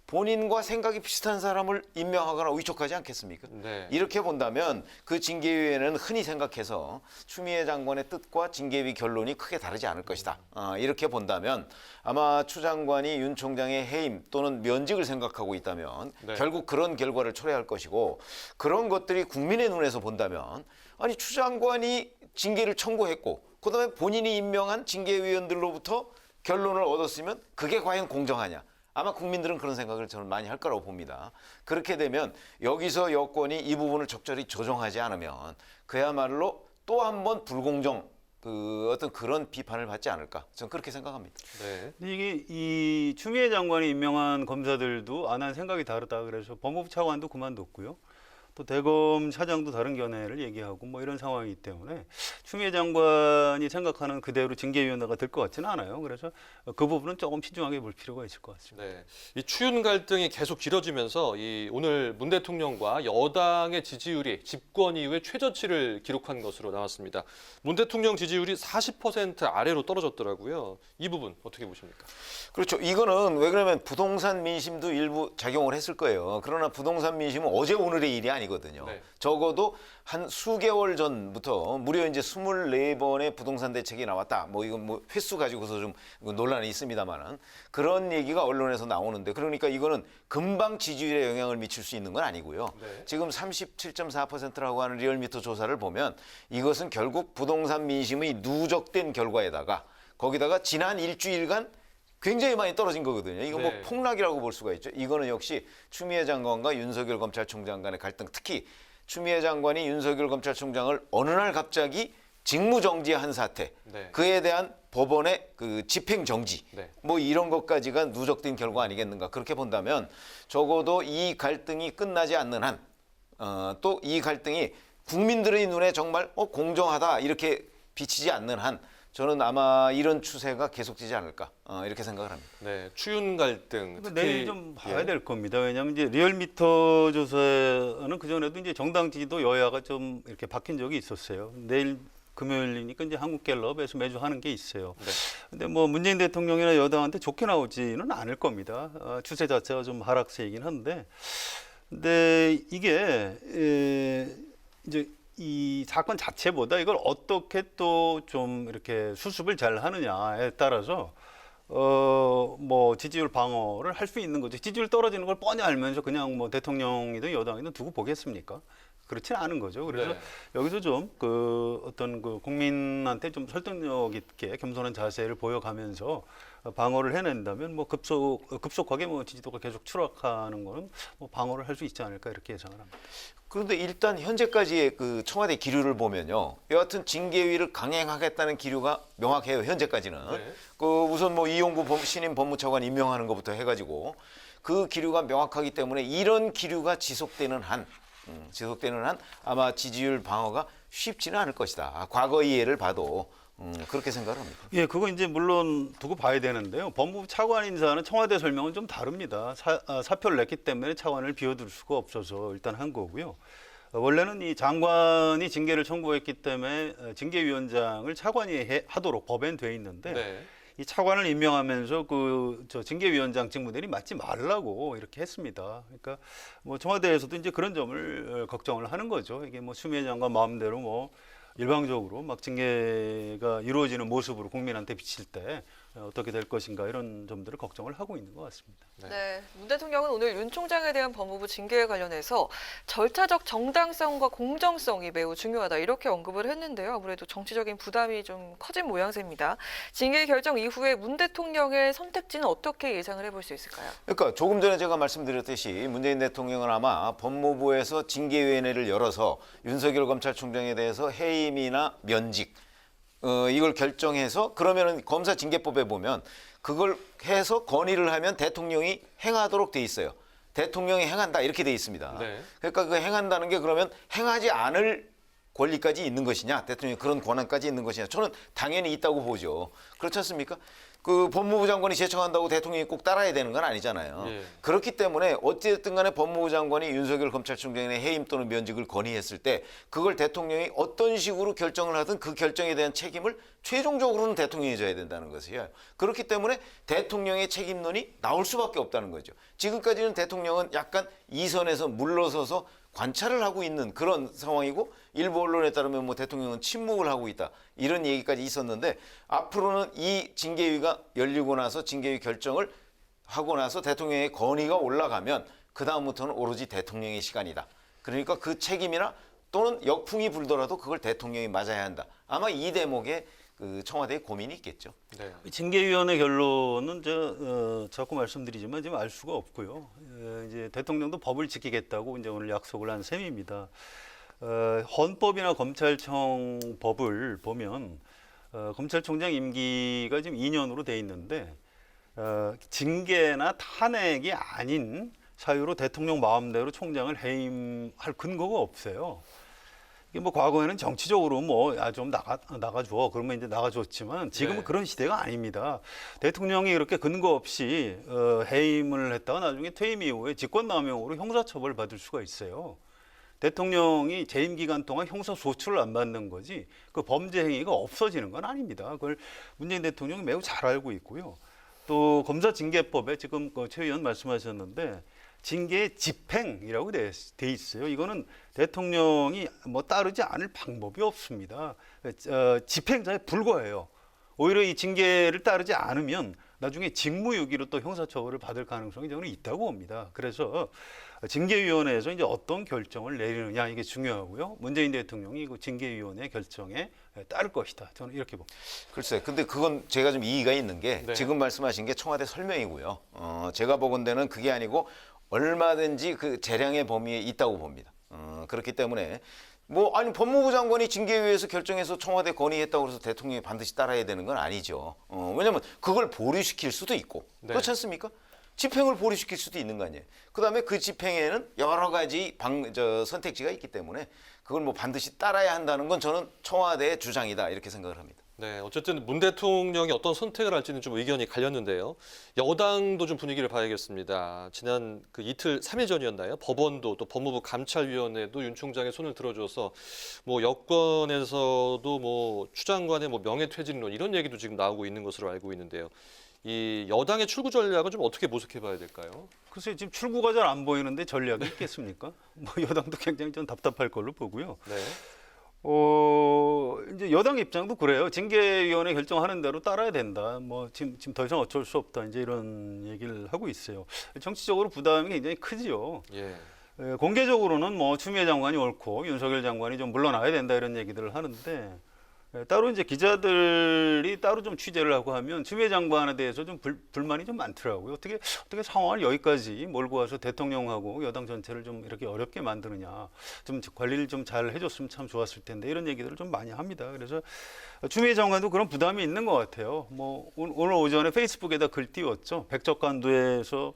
본인과 생각이 비슷한 사람을 임명하거나 위촉하지 않겠습니까? 네. 이렇게 본다면 그 징계위원회는 흔히 생각해서 추미애 장관의 뜻과 징계위 결론이 크게 다르지 않을 것이다. 이렇게 본다면 아마 추 장관이 윤 총장의 해임 또는 면직을 생각하고 있다면 네. 결국 그런 결과를 초래할 것이고 그런 것들이 국민의 눈에서 본다면 아니 추 장관이 징계를 청구했고 그다음에 본인이 임명한 징계위원들로부터 결론을 얻었으면 그게 과연 공정하냐? 아마 국민들은 그런 생각을 저는 많이 할 거라고 봅니다. 그렇게 되면 여기서 여권이 이 부분을 적절히 조정하지 않으면 그야말로 또 한 번 불공정 어떤 그런 비판을 받지 않을까 저는 그렇게 생각합니다. 네. 근데 이게 이 추미애 장관이 임명한 검사들도 안 한 생각이 다르다 그래서 법무부 차관도 그만뒀고요. 또 대검 차장도 다른 견해를 얘기하고 뭐 이런 상황이기 때문에 추미애 장관이 생각하는 그대로 징계위원회가 될 것 같지는 않아요. 그래서 그 부분은 조금 신중하게 볼 필요가 있을 것 같습니다. 네, 이 추윤 갈등이 계속 길어지면서 오늘 문 대통령과 여당의 지지율이 집권 이후에 최저치를 기록한 것으로 나왔습니다. 문 대통령 지지율이 40% 아래로 떨어졌더라고요. 이 부분 어떻게 보십니까? 그렇죠. 이거는 왜 그러면 부동산 민심도 일부 작용을 했을 거예요. 그러나 부동산 민심은 어제 오늘의 일이 아니거든요. 네. 적어도 한 수개월 전부터 무려 이제 24번의 부동산 대책이 나왔다. 뭐 이건 뭐 횟수 가지고서 좀 논란이 있습니다만은 그런 얘기가 언론에서 나오는데 그러니까 이거는 금방 지지율에 영향을 미칠 수 있는 건 아니고요. 네. 지금 37.4%라고 하는 리얼미터 조사를 보면 이것은 결국 부동산 민심의 누적된 결과에다가 거기다가 지난 일주일간 굉장히 많이 떨어진 거거든요. 이거 뭐 네. 폭락이라고 볼 수가 있죠. 이거는 역시 추미애 장관과 윤석열 검찰총장 간의 갈등, 특히 추미애 장관이 윤석열 검찰총장을 어느 날 갑자기 직무정지한 사태, 네. 그에 대한 법원의 그 집행정지, 네. 뭐 이런 것까지가 누적된 결과 아니겠는가. 그렇게 본다면 적어도 이 갈등이 끝나지 않는 한, 또 이 갈등이 국민들의 눈에 정말 공정하다 이렇게 비치지 않는 한 저는 아마 이런 추세가 계속되지 않을까 이렇게 생각을 합니다. 네, 추윤 갈등. 내일 좀 봐야 될 겁니다. 왜냐하면 이제 리얼미터 조사는 그 전에도 이제 정당 지지도 여야가 좀 이렇게 바뀐 적이 있었어요. 내일 금요일이니까 이제 한국갤럽에서 매주 하는 게 있어요. 네. 근데 뭐 문재인 대통령이나 여당한테 좋게 나오지는 않을 겁니다. 추세 자체가 좀 하락세이긴 한데, 근데 이게 이제 이 사건 자체보다 이걸 어떻게 또 좀 이렇게 수습을 잘 하느냐에 따라서 뭐 지지율 방어를 할 수 있는 거죠. 지지율 떨어지는 걸 뻔히 알면서 그냥 뭐 대통령이든 여당이든 두고 보겠습니까? 그렇지는 않은 거죠. 그래서 네. 여기서 좀 그 어떤 그 국민한테 좀 설득력 있게 겸손한 자세를 보여가면서 방어를 해낸다면 뭐 급속하게 뭐 지지도가 계속 추락하는 거는 뭐 방어를 할 수 있지 않을까 이렇게 예상을 합니다. 그런데 일단 현재까지의 그 청와대 기류를 보면요, 여하튼 징계위를 강행하겠다는 기류가 명확해요. 현재까지는. 네. 그 우선 뭐 이용구 신임 법무차관 임명하는 것부터 해가지고 그 기류가 명확하기 때문에 이런 기류가 지속되는 한 아마 지지율 방어가 쉽지는 않을 것이다. 과거의 예를 봐도 그렇게 생각을 합니다. 예, 그거 이제 물론 두고 봐야 되는데요. 법무부 차관 인사는 청와대 설명은 좀 다릅니다. 사표를 냈기 때문에 차관을 비워둘 수가 없어서 일단 한 거고요. 원래는 이 장관이 징계를 청구했기 때문에 징계위원장을 차관이 하도록 법엔 돼 있는데 네. 이 차관을 임명하면서 저 징계위원장 직무들이 맡지 말라고 이렇게 했습니다. 그러니까 뭐 청와대에서도 이제 그런 점을 걱정을 하는 거죠. 이게 뭐 추미애 장관 마음대로 뭐 일방적으로 막 징계가 이루어지는 모습으로 국민한테 비칠 때 어떻게 될 것인가 이런 점들을 걱정을 하고 있는 것 같습니다. 네, 문 대통령은 오늘 윤 총장에 대한 법무부 징계에 관련해서 절차적 정당성과 공정성이 매우 중요하다 이렇게 언급을 했는데요. 아무래도 정치적인 부담이 좀 커진 모양새입니다. 징계 결정 이후에 문 대통령의 선택지는 어떻게 예상을 해볼 수 있을까요? 그러니까 조금 전에 제가 말씀드렸듯이 문재인 대통령은 아마 법무부에서 징계위원회를 열어서 윤석열 검찰총장에 대해서 해임이나 면직 이걸 결정해서 그러면은 검사 징계법에 보면 그걸 해서 건의를 하면 대통령이 행하도록 돼 있어요. 대통령이 행한다 이렇게 돼 있습니다. 네. 그러니까 그 행한다는 게 그러면 행하지 않을 권리까지 있는 것이냐, 대통령이 그런 권한까지 있는 것이냐, 저는 당연히 있다고 보죠. 그렇지 않습니까? 그 법무부 장관이 제청한다고 대통령이 꼭 따라야 되는 건 아니잖아요. 예. 그렇기 때문에 어찌됐든 간에 법무부 장관이 윤석열 검찰총장의 해임 또는 면직을 건의했을 때 그걸 대통령이 어떤 식으로 결정을 하든 그 결정에 대한 책임을 최종적으로는 대통령이 져야 된다는 것이에요. 그렇기 때문에 대통령의 책임론이 나올 수밖에 없다는 거죠. 지금까지는 대통령은 약간 이 선에서 물러서서 관찰을 하고 있는 그런 상황이고 일부 언론에 따르면 뭐 대통령은 침묵을 하고 있다 이런 얘기까지 있었는데 앞으로는 이 징계위가 열리고 나서 징계위 결정을 하고 나서 대통령의 건의가 올라가면 그 다음부터는 오로지 대통령의 시간이다. 그러니까 그 책임이나 또는 역풍이 불더라도 그걸 대통령이 맞아야 한다. 아마 이 대목에 그 청와대의 고민이 있겠죠. 네. 징계위원회 결론은 자꾸 말씀드리지만 지금 알 수가 없고요. 이제 대통령도 법을 지키겠다고 이제 오늘 약속을 한 셈입니다. 헌법이나 검찰청 법을 보면 검찰총장 임기가 지금 2년으로 돼 있는데 징계나 탄핵이 아닌 사유로 대통령 마음대로 총장을 해임할 근거가 없어요. 이게 뭐 과거에는 정치적으로 뭐 좀 나가줘 그러면 이제 나가줬지만 지금은 네. 그런 시대가 아닙니다. 대통령이 이렇게 근거 없이 해임을 했다가 나중에 퇴임 이후에 직권남용으로 형사처벌 받을 수가 있어요. 대통령이 재임 기간 동안 형사소추를 안 받는 거지 그 범죄 행위가 없어지는 건 아닙니다. 그걸 문재인 대통령이 매우 잘 알고 있고요. 또 검사징계법에 지금 최 의원 말씀하셨는데 징계의 집행이라고 돼 있어요. 이거는 대통령이 뭐 따르지 않을 방법이 없습니다. 집행자에 불과해요. 오히려 이 징계를 따르지 않으면 나중에 직무유기로 또 형사처벌을 받을 가능성이 저는 있다고 봅니다. 그래서 징계위원회에서 이제 어떤 결정을 내리느냐 이게 중요하고요. 문재인 대통령이 그 징계위원회 결정에 따를 것이다. 저는 이렇게 봅니다. 글쎄, 근데 그건 제가 좀 이의가 있는 게 네. 지금 말씀하신 게 청와대 설명이고요. 제가 보건대는 그게 아니고 얼마든지 그 재량의 범위에 있다고 봅니다. 그렇기 때문에 아니 법무부 장관이 징계위에서 결정해서 청와대 건의했다고 해서 대통령이 반드시 따라야 되는 건 아니죠. 왜냐하면 그걸 보류시킬 수도 있고 네. 그렇지 않습니까? 집행을 보류시킬 수도 있는 거 아니에요. 그다음에 그 집행에는 여러 가지 선택지가 있기 때문에 그걸 뭐 반드시 따라야 한다는 건 저는 청와대의 주장이다 이렇게 생각을 합니다. 네, 어쨌든 문 대통령이 어떤 선택을 할지는 좀 의견이 갈렸는데요. 여당도 좀 분위기를 봐야겠습니다. 지난 그 이틀 3일 전이었나요? 법원도 또 법무부 감찰위원회도 윤 총장의 손을 들어줘서 뭐 여권에서도 뭐 추 장관의 뭐 명예퇴진론 이런 얘기도 지금 나오고 있는 것으로 알고 있는데요. 이 여당의 출구 전략은 좀 어떻게 모색해 봐야 될까요? 글쎄요, 지금 출구가 잘 안 보이는데 전략이 있겠습니까? 뭐 여당도 굉장히 좀 답답할 걸로 보고요. 네. 이제 여당 입장도 그래요. 징계위원회 결정하는 대로 따라야 된다. 뭐 지금 더 이상 어쩔 수 없다. 이제 이런 얘기를 하고 있어요. 정치적으로 부담이 굉장히 크지요. 예. 공개적으로는 뭐 추미애 장관이 옳고 윤석열 장관이 좀 물러나야 된다 이런 얘기들을 하는데 따로 이제 기자들이 따로 좀 취재를 하고 하면 추미애 장관에 대해서 좀 불만이 좀 많더라고요. 어떻게 상황을 여기까지 몰고 와서 대통령하고 여당 전체를 좀 이렇게 어렵게 만드느냐. 좀 관리를 좀 잘 해줬으면 참 좋았을 텐데 이런 얘기들을 좀 많이 합니다. 그래서 추미애 장관도 그런 부담이 있는 것 같아요. 뭐 오늘 오전에 페이스북에다 글 띄웠죠. 백척간도에서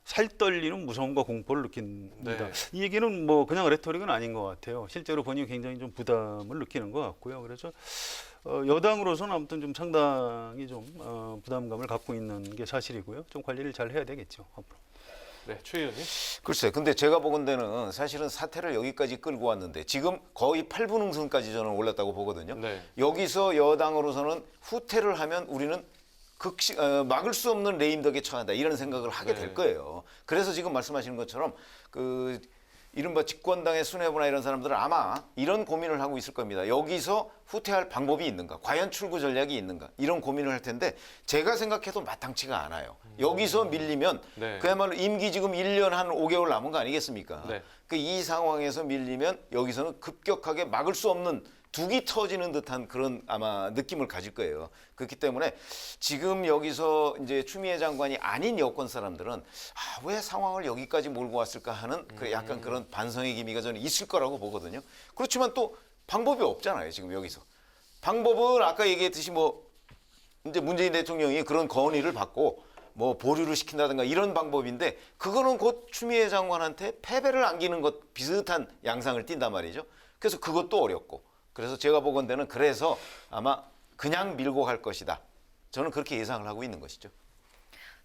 살떨리는 무서움과 공포를 느낀다. 네. 이 얘기는 뭐 그냥 레토릭은 아닌 것 같아요. 실제로 본인이 굉장히 좀 부담을 느끼는 것 같고요. 그래서 여당으로서는 아무튼 좀 상당히 좀 부담감을 갖고 있는 게 사실이고요. 좀 관리를 잘 해야 되겠죠. 앞으로. 네, 최 의원님. 글쎄, 근데 제가 보건대는 사실은 사태를 여기까지 끌고 왔는데 지금 거의 8분응선까지 저는 올랐다고 보거든요. 네. 여기서 여당으로서는 후퇴를 하면 우리는 막을 수 없는 레임덕에 처한다 이런 생각을 하게 될 거예요. 그래서 지금 말씀하시는 것처럼 이른바 집권당의 수뇌부나 이런 사람들은 아마 이런 고민을 하고 있을 겁니다. 여기서 후퇴할 방법이 있는가? 과연 출구 전략이 있는가? 이런 고민을 할 텐데 제가 생각해도 마땅치가 않아요. 여기서 밀리면 네. 그야말로 임기 지금 1년 한 5개월 남은 거 아니겠습니까? 네. 이 상황에서 밀리면 여기서는 급격하게 막을 수 없는 둑이 터지는 듯한 그런 아마 느낌을 가질 거예요. 그렇기 때문에 지금 여기서 이제 추미애 장관이 아닌 여권 사람들은 왜 상황을 여기까지 몰고 왔을까 하는 약간 그런 반성의 기미가 저는 있을 거라고 보거든요. 그렇지만 또 방법이 없잖아요. 지금 여기서. 방법은 아까 얘기했듯이 뭐 이제 문재인 대통령이 그런 건의를 받고 뭐 보류를 시킨다든가 이런 방법인데 그거는 곧 추미애 장관한테 패배를 안기는 것 비슷한 양상을 띈단 말이죠. 그래서 그것도 어렵고 그래서 제가 보건대는 그래서 아마 그냥 밀고 갈 것이다. 저는 그렇게 예상을 하고 있는 것이죠.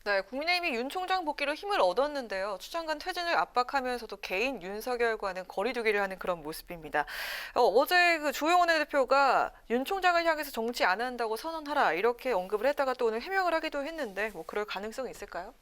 네, 국민의힘이 윤 총장 복귀로 힘을 얻었는데요. 추 장관 퇴진을 압박하면서도 개인 윤석열과는 거리두기를 하는 그런 모습입니다. 어제 그 주호영 원내대표가 윤 총장을 향해서 정치 안 한다고 선언하라 이렇게 언급을 했다가 또 오늘 해명을 하기도 했는데 뭐 그럴 가능성이 있을까요?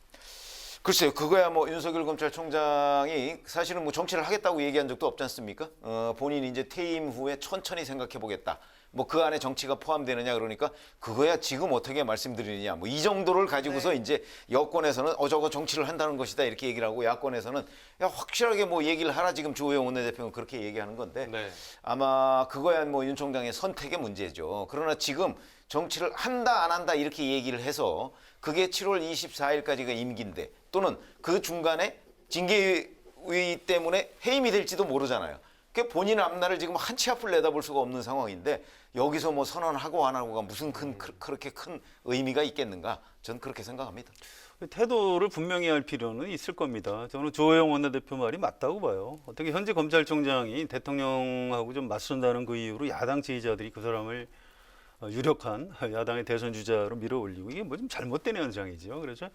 글쎄요, 그거야 뭐 윤석열 검찰총장이 사실은 뭐 정치를 하겠다고 얘기한 적도 없지 않습니까? 본인이 이제 퇴임 후에 천천히 생각해 보겠다. 뭐 그 안에 정치가 포함되느냐 그러니까 그거야 지금 어떻게 말씀드리느냐 뭐 이 정도를 가지고서 이제 여권에서는 저거 정치를 한다는 것이다 이렇게 얘기를 하고 야권에서는 야 확실하게 뭐 얘기를 하라 지금 주호영 원내대표는 그렇게 얘기하는 건데 네. 아마 그거야 뭐 윤 총장의 선택의 문제죠. 그러나 지금 정치를 한다 안 한다 이렇게 얘기를 해서 그게 7월 24일까지가 임기인데 또는 그 중간에 징계위 때문에 해임이 될지도 모르잖아요. 그 본인 앞날을 지금 한 치 앞을 내다볼 수가 없는 상황인데 여기서 뭐 선언하고 안 하고가 무슨 그렇게 큰 의미가 있겠는가? 저는 그렇게 생각합니다. 태도를 분명히 할 필요는 있을 겁니다. 저는 주호영 원내대표 말이 맞다고 봐요. 어떻게 현재 검찰총장이 대통령하고 좀 맞선다는 그 이유로 야당 지지자들이 그 사람을 유력한 야당의 대선 주자로 밀어올리고 이게 뭐 좀 잘못된 현상이죠. 그래서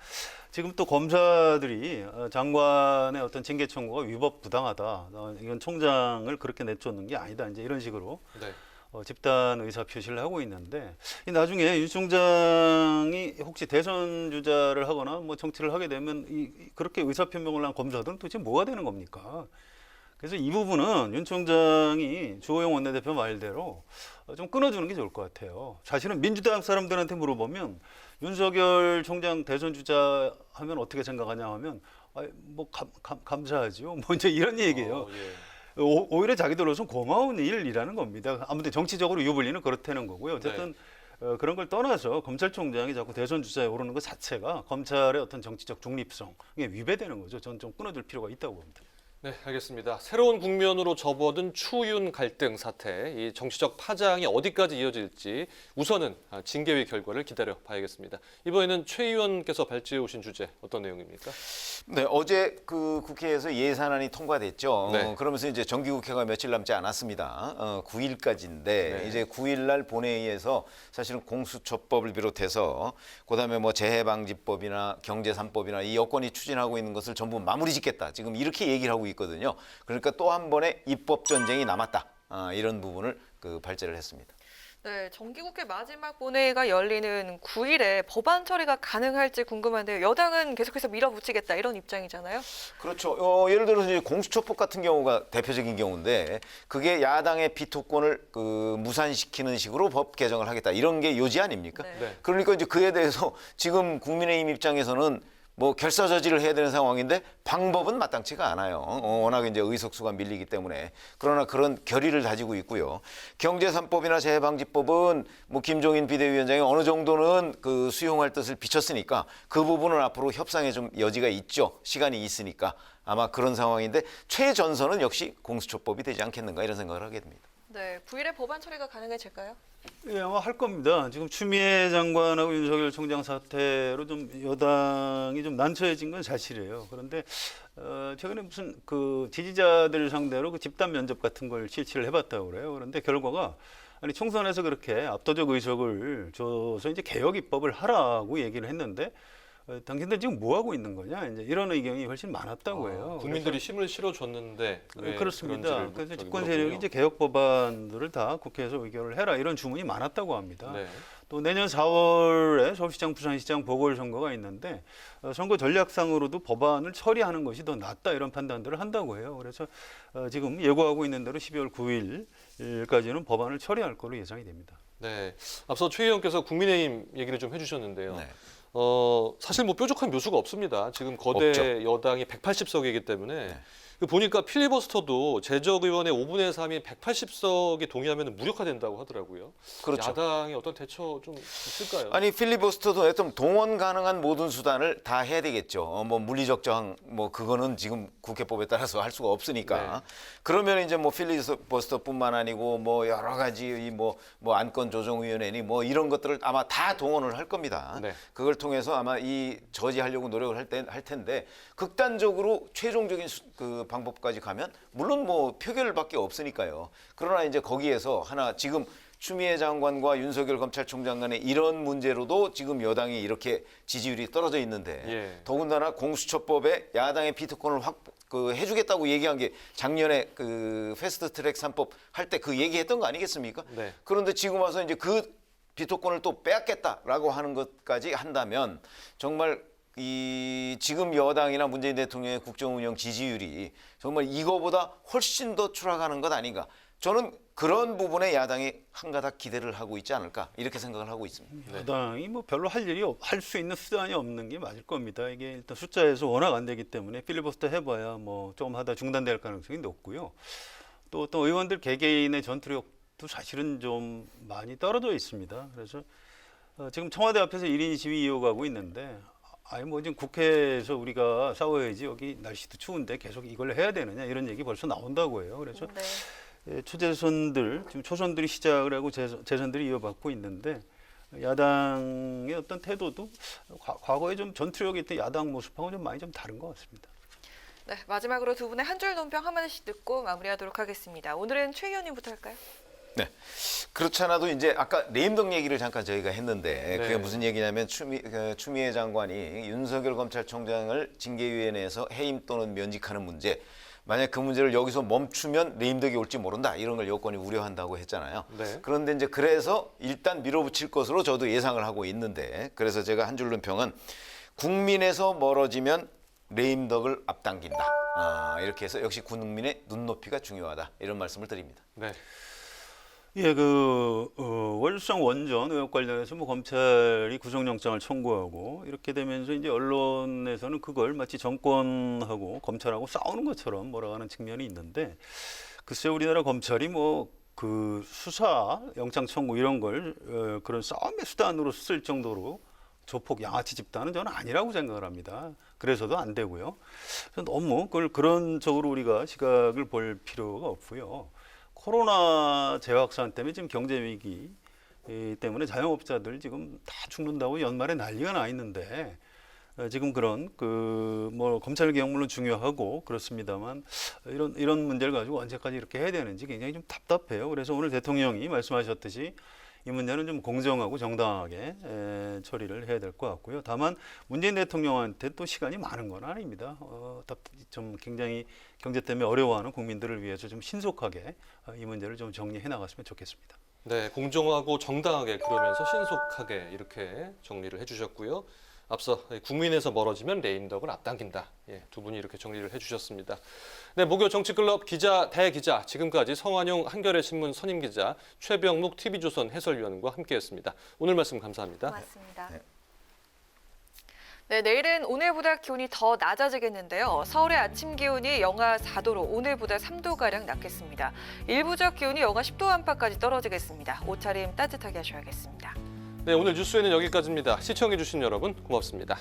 지금 또 검사들이 장관의 어떤 징계 청구가 위법 부당하다. 이건 총장을 그렇게 내쫓는 게 아니다. 이제 이런 식으로 네. 집단 의사 표시를 하고 있는데 나중에 윤 총장이 혹시 대선 주자를 하거나 뭐 정치를 하게 되면 그렇게 의사 표명을 한 검사들은 도대체 뭐가 되는 겁니까? 그래서 이 부분은 윤 총장이 주호영 원내대표 말대로 좀 끊어주는 게 좋을 것 같아요. 사실은 민주당 사람들한테 물어보면 윤석열 총장 대선 주자 하면 어떻게 생각하냐 하면 뭐 감사하죠. 뭐 이제 이런 얘기예요. 예. 오히려 자기들로서는 고마운 일이라는 겁니다. 아무튼 정치적으로 유불리는 그렇다는 거고요. 어쨌든 그런 걸 떠나서 검찰총장이 자꾸 대선 주자에 오르는 것 자체가 검찰의 어떤 정치적 중립성에 위배되는 거죠. 저는 좀 끊어줄 필요가 있다고 봅니다. 네, 알겠습니다. 새로운 국면으로 접어든 추윤 갈등 사태, 이 정치적 파장이 어디까지 이어질지 우선은 징계위 결과를 기다려 봐야겠습니다. 이번에는 최 의원께서 발제해 오신 주제 어떤 내용입니까? 네, 어제 그 국회에서 예산안이 통과됐죠. 네. 그러면서 이제 정기국회가 며칠 남지 않았습니다. 9일까지인데 네. 이제 9일날 본회의에서 사실은 공수처법을 비롯해서 그다음에 뭐 재해방지법이나 경제 3법이나 이 여권이 추진하고 있는 것을 전부 마무리 짓겠다. 지금 이렇게 얘기를 하고 있거든요. 그러니까 또 한 번의 입법 전쟁이 남았다. 이런 부분을 발제를 했습니다. 네, 정기국회 마지막 본회의가 열리는 9일에 법안 처리가 가능할지 궁금한데요. 여당은 계속해서 밀어붙이겠다 이런 입장이잖아요. 그렇죠. 예를 들어서 이제 공수처법 같은 경우가 대표적인 경우인데 그게 야당의 비토권을 무산시키는 식으로 법 개정을 하겠다 이런 게 요지 아닙니까? 네. 그러니까 이제 그에 대해서 지금 국민의힘 입장에서는 뭐 결사저지를 해야 되는 상황인데 방법은 마땅치가 않아요. 워낙 이제 의석수가 밀리기 때문에. 그러나 그런 결의를 다지고 있고요. 경제 3법이나 재해방지법은 뭐 김종인 비대위원장이 어느 정도는 수용할 뜻을 비쳤으니까 그 부분은 앞으로 협상에 좀 여지가 있죠. 시간이 있으니까. 아마 그런 상황인데 최전선은 역시 공수처법이 되지 않겠는가 이런 생각을 하게 됩니다. 네, 9일에 법안 처리가 가능해질까요? 예, 아마 할 겁니다. 지금 추미애 장관하고 윤석열 총장 사태로 좀 여당이 좀 난처해진 건 사실이에요. 그런데 최근에 무슨 지지자들 상대로 집단 면접 같은 걸 실시를 해봤다고 그래요. 그런데 결과가 아니 총선에서 그렇게 압도적 의석을 줘서 이제 개혁 입법을 하라고 얘기를 했는데 당신들 지금 뭐 하고 있는 거냐 이제 이런 의견이 훨씬 많았다고 해요. 국민들이 힘을 실어줬는데 왜 그렇습니다. 그런지를 그래서 저기 집권 물었군요. 세력이 이제 개혁 법안들을 다 국회에서 의결을 해라 이런 주문이 많았다고 합니다. 네. 또 내년 4월에 서울시장, 부산시장 보궐선거가 있는데 선거 전략상으로도 법안을 처리하는 것이 더 낫다 이런 판단들을 한다고 해요. 그래서 지금 예고하고 있는 대로 12월 9일까지는 법안을 처리할 것으로 예상이 됩니다. 네, 앞서 최 의원께서 국민의힘 얘기를 좀 해주셨는데요. 네. 사실 뭐 뾰족한 묘수가 없습니다. 지금 거대 없죠. 여당이 180석이기 때문에 보니까 필리버스터도 재적의원의 5분의 3이 180석이 동의하면 무력화된다고 하더라고요. 그렇죠. 야당이 어떤 대처 좀 있을까요? 아니 필리버스터도 어떤 동원 가능한 모든 수단을 다 해야 되겠죠. 뭐 물리적 저항 뭐 그거는 지금 국회법에 따라서 할 수가 없으니까. 그러면 이제 뭐 필리버스터뿐만 아니고 뭐 여러 가지 뭐 안건 조정위원회니 뭐 이런 것들을 아마 다 동원을 할 겁니다. 그걸 통해서 아마 이 저지하려고 노력을 할 텐데 극단적으로 최종적인 그 방법까지 가면 물론 뭐 표결밖에 없으니까요. 그러나 이제 거기에서 하나 지금 추미애 장관과 윤석열 검찰총장 간의 이런 문제로도 지금 여당이 이렇게 지지율이 떨어져 있는데 더군다나 공수처법에 야당의 비토권을 해주겠다고 얘기한 게 작년에 그 패스트트랙 3법 할 때 그 얘기했던 거 아니겠습니까? 그런데 지금 와서 이제 그 비토권을 또 빼앗겠다라고 하는 것까지 한다면 정말 이 지금 여당이나 문재인 대통령의 국정운영 지지율이 정말 이거보다 훨씬 더 추락하는 것 아닌가. 저는 그런 부분에 야당이 한가닥 기대를 하고 있지 않을까 이렇게 생각을 하고 있습니다. 야당이 뭐 별로 할 수 있는 수단이 없는 게 맞을 겁니다. 이게 일단 숫자에서 워낙 안 되기 때문에 필리버스터 해봐야 뭐 좀 하다 중단될 가능성이 높고요. 또 의원들 개개인의 전투력도 사실은 좀 많이 떨어져 있습니다. 그래서 지금 청와대 앞에서 1인 시위 이어가고 있는데 아니 뭐 지금 국회에서 우리가 싸워야지 여기 날씨도 추운데 계속 이걸 해야 되느냐 이런 얘기 벌써 나온다고 해요. 그래서 초재선들 지금 초선들이 시작을 하고 재선들이 이어받고 있는데 야당의 어떤 태도도 과거에 좀 전투력이 있던 야당 모습하고 좀 많이 좀 다른 것 같습니다. 네, 마지막으로 두 분의 한 줄 논평 한마디씩 듣고 마무리하도록 하겠습니다. 오늘은 최 의원님부터 할까요? 네. 그렇지 않아도 이제 아까 레임덕 얘기를 잠깐 저희가 했는데 그게 무슨 얘기냐면 추미애 장관이 윤석열 검찰총장을 징계위원회에서 해임 또는 면직하는 문제 만약 그 문제를 여기서 멈추면 레임덕이 올지 모른다 이런 걸 여권이 우려한다고 했잖아요. 그런데 이제 그래서 일단 밀어붙일 것으로 저도 예상을 하고 있는데 그래서 제가 한 줄 논평은 국민에서 멀어지면 레임덕을 앞당긴다. 이렇게 해서 역시 국민의 눈높이가 중요하다 이런 말씀을 드립니다. 네. 예, 월성 원전 의혹 관련해서 뭐 검찰이 구속영장을 청구하고 이렇게 되면서 이제 언론에서는 그걸 마치 정권하고 검찰하고 싸우는 것처럼 몰아가는 측면이 있는데 글쎄 우리나라 검찰이 뭐 그 수사, 영장 청구 이런 걸 그런 싸움의 수단으로 쓸 정도로 조폭 양아치 집단은 저는 아니라고 생각을 합니다. 그래서도 안 되고요. 너무 그걸 그런 쪽으로 우리가 시각을 볼 필요가 없고요. 코로나 재확산 때문에 지금 경제 위기 때문에 자영업자들 지금 다 죽는다고 연말에 난리가 나 있는데 지금 그런 뭐 검찰 개혁 물론 중요하고 그렇습니다만 이런 문제를 가지고 언제까지 이렇게 해야 되는지 굉장히 좀 답답해요. 그래서 오늘 대통령이 말씀하셨듯이 이 문제는 좀 공정하고 정당하게 처리를 해야 될 것 같고요. 다만 문재인 대통령한테 또 시간이 많은 건 아닙니다. 좀 굉장히 경제 때문에 어려워하는 국민들을 위해서 좀 신속하게 이 문제를 좀 정리해 나갔으면 좋겠습니다. 네, 공정하고 정당하게 그러면서 신속하게 이렇게 정리를 해주셨고요. 앞서 국민에서 멀어지면 레임덕을 앞당긴다. 두 분이 이렇게 정리를 해주셨습니다. 네, 목요 정치클럽 기자 대기자 지금까지 성완용 한겨레 신문 선임 기자 최병묵 TV조선 해설위원과 함께했습니다. 오늘 말씀 감사합니다. 고맙습니다. 네, 내일은 오늘보다 기온이 더 낮아지겠는데요. 서울의 아침 기온이 영하 4도로 오늘보다 3도가량 낮겠습니다. 일부적 기온이 영하 10도 안팎까지 떨어지겠습니다. 옷차림 따뜻하게 하셔야겠습니다. 네, 오늘 뉴스에는 여기까지입니다. 시청해주신 여러분 고맙습니다.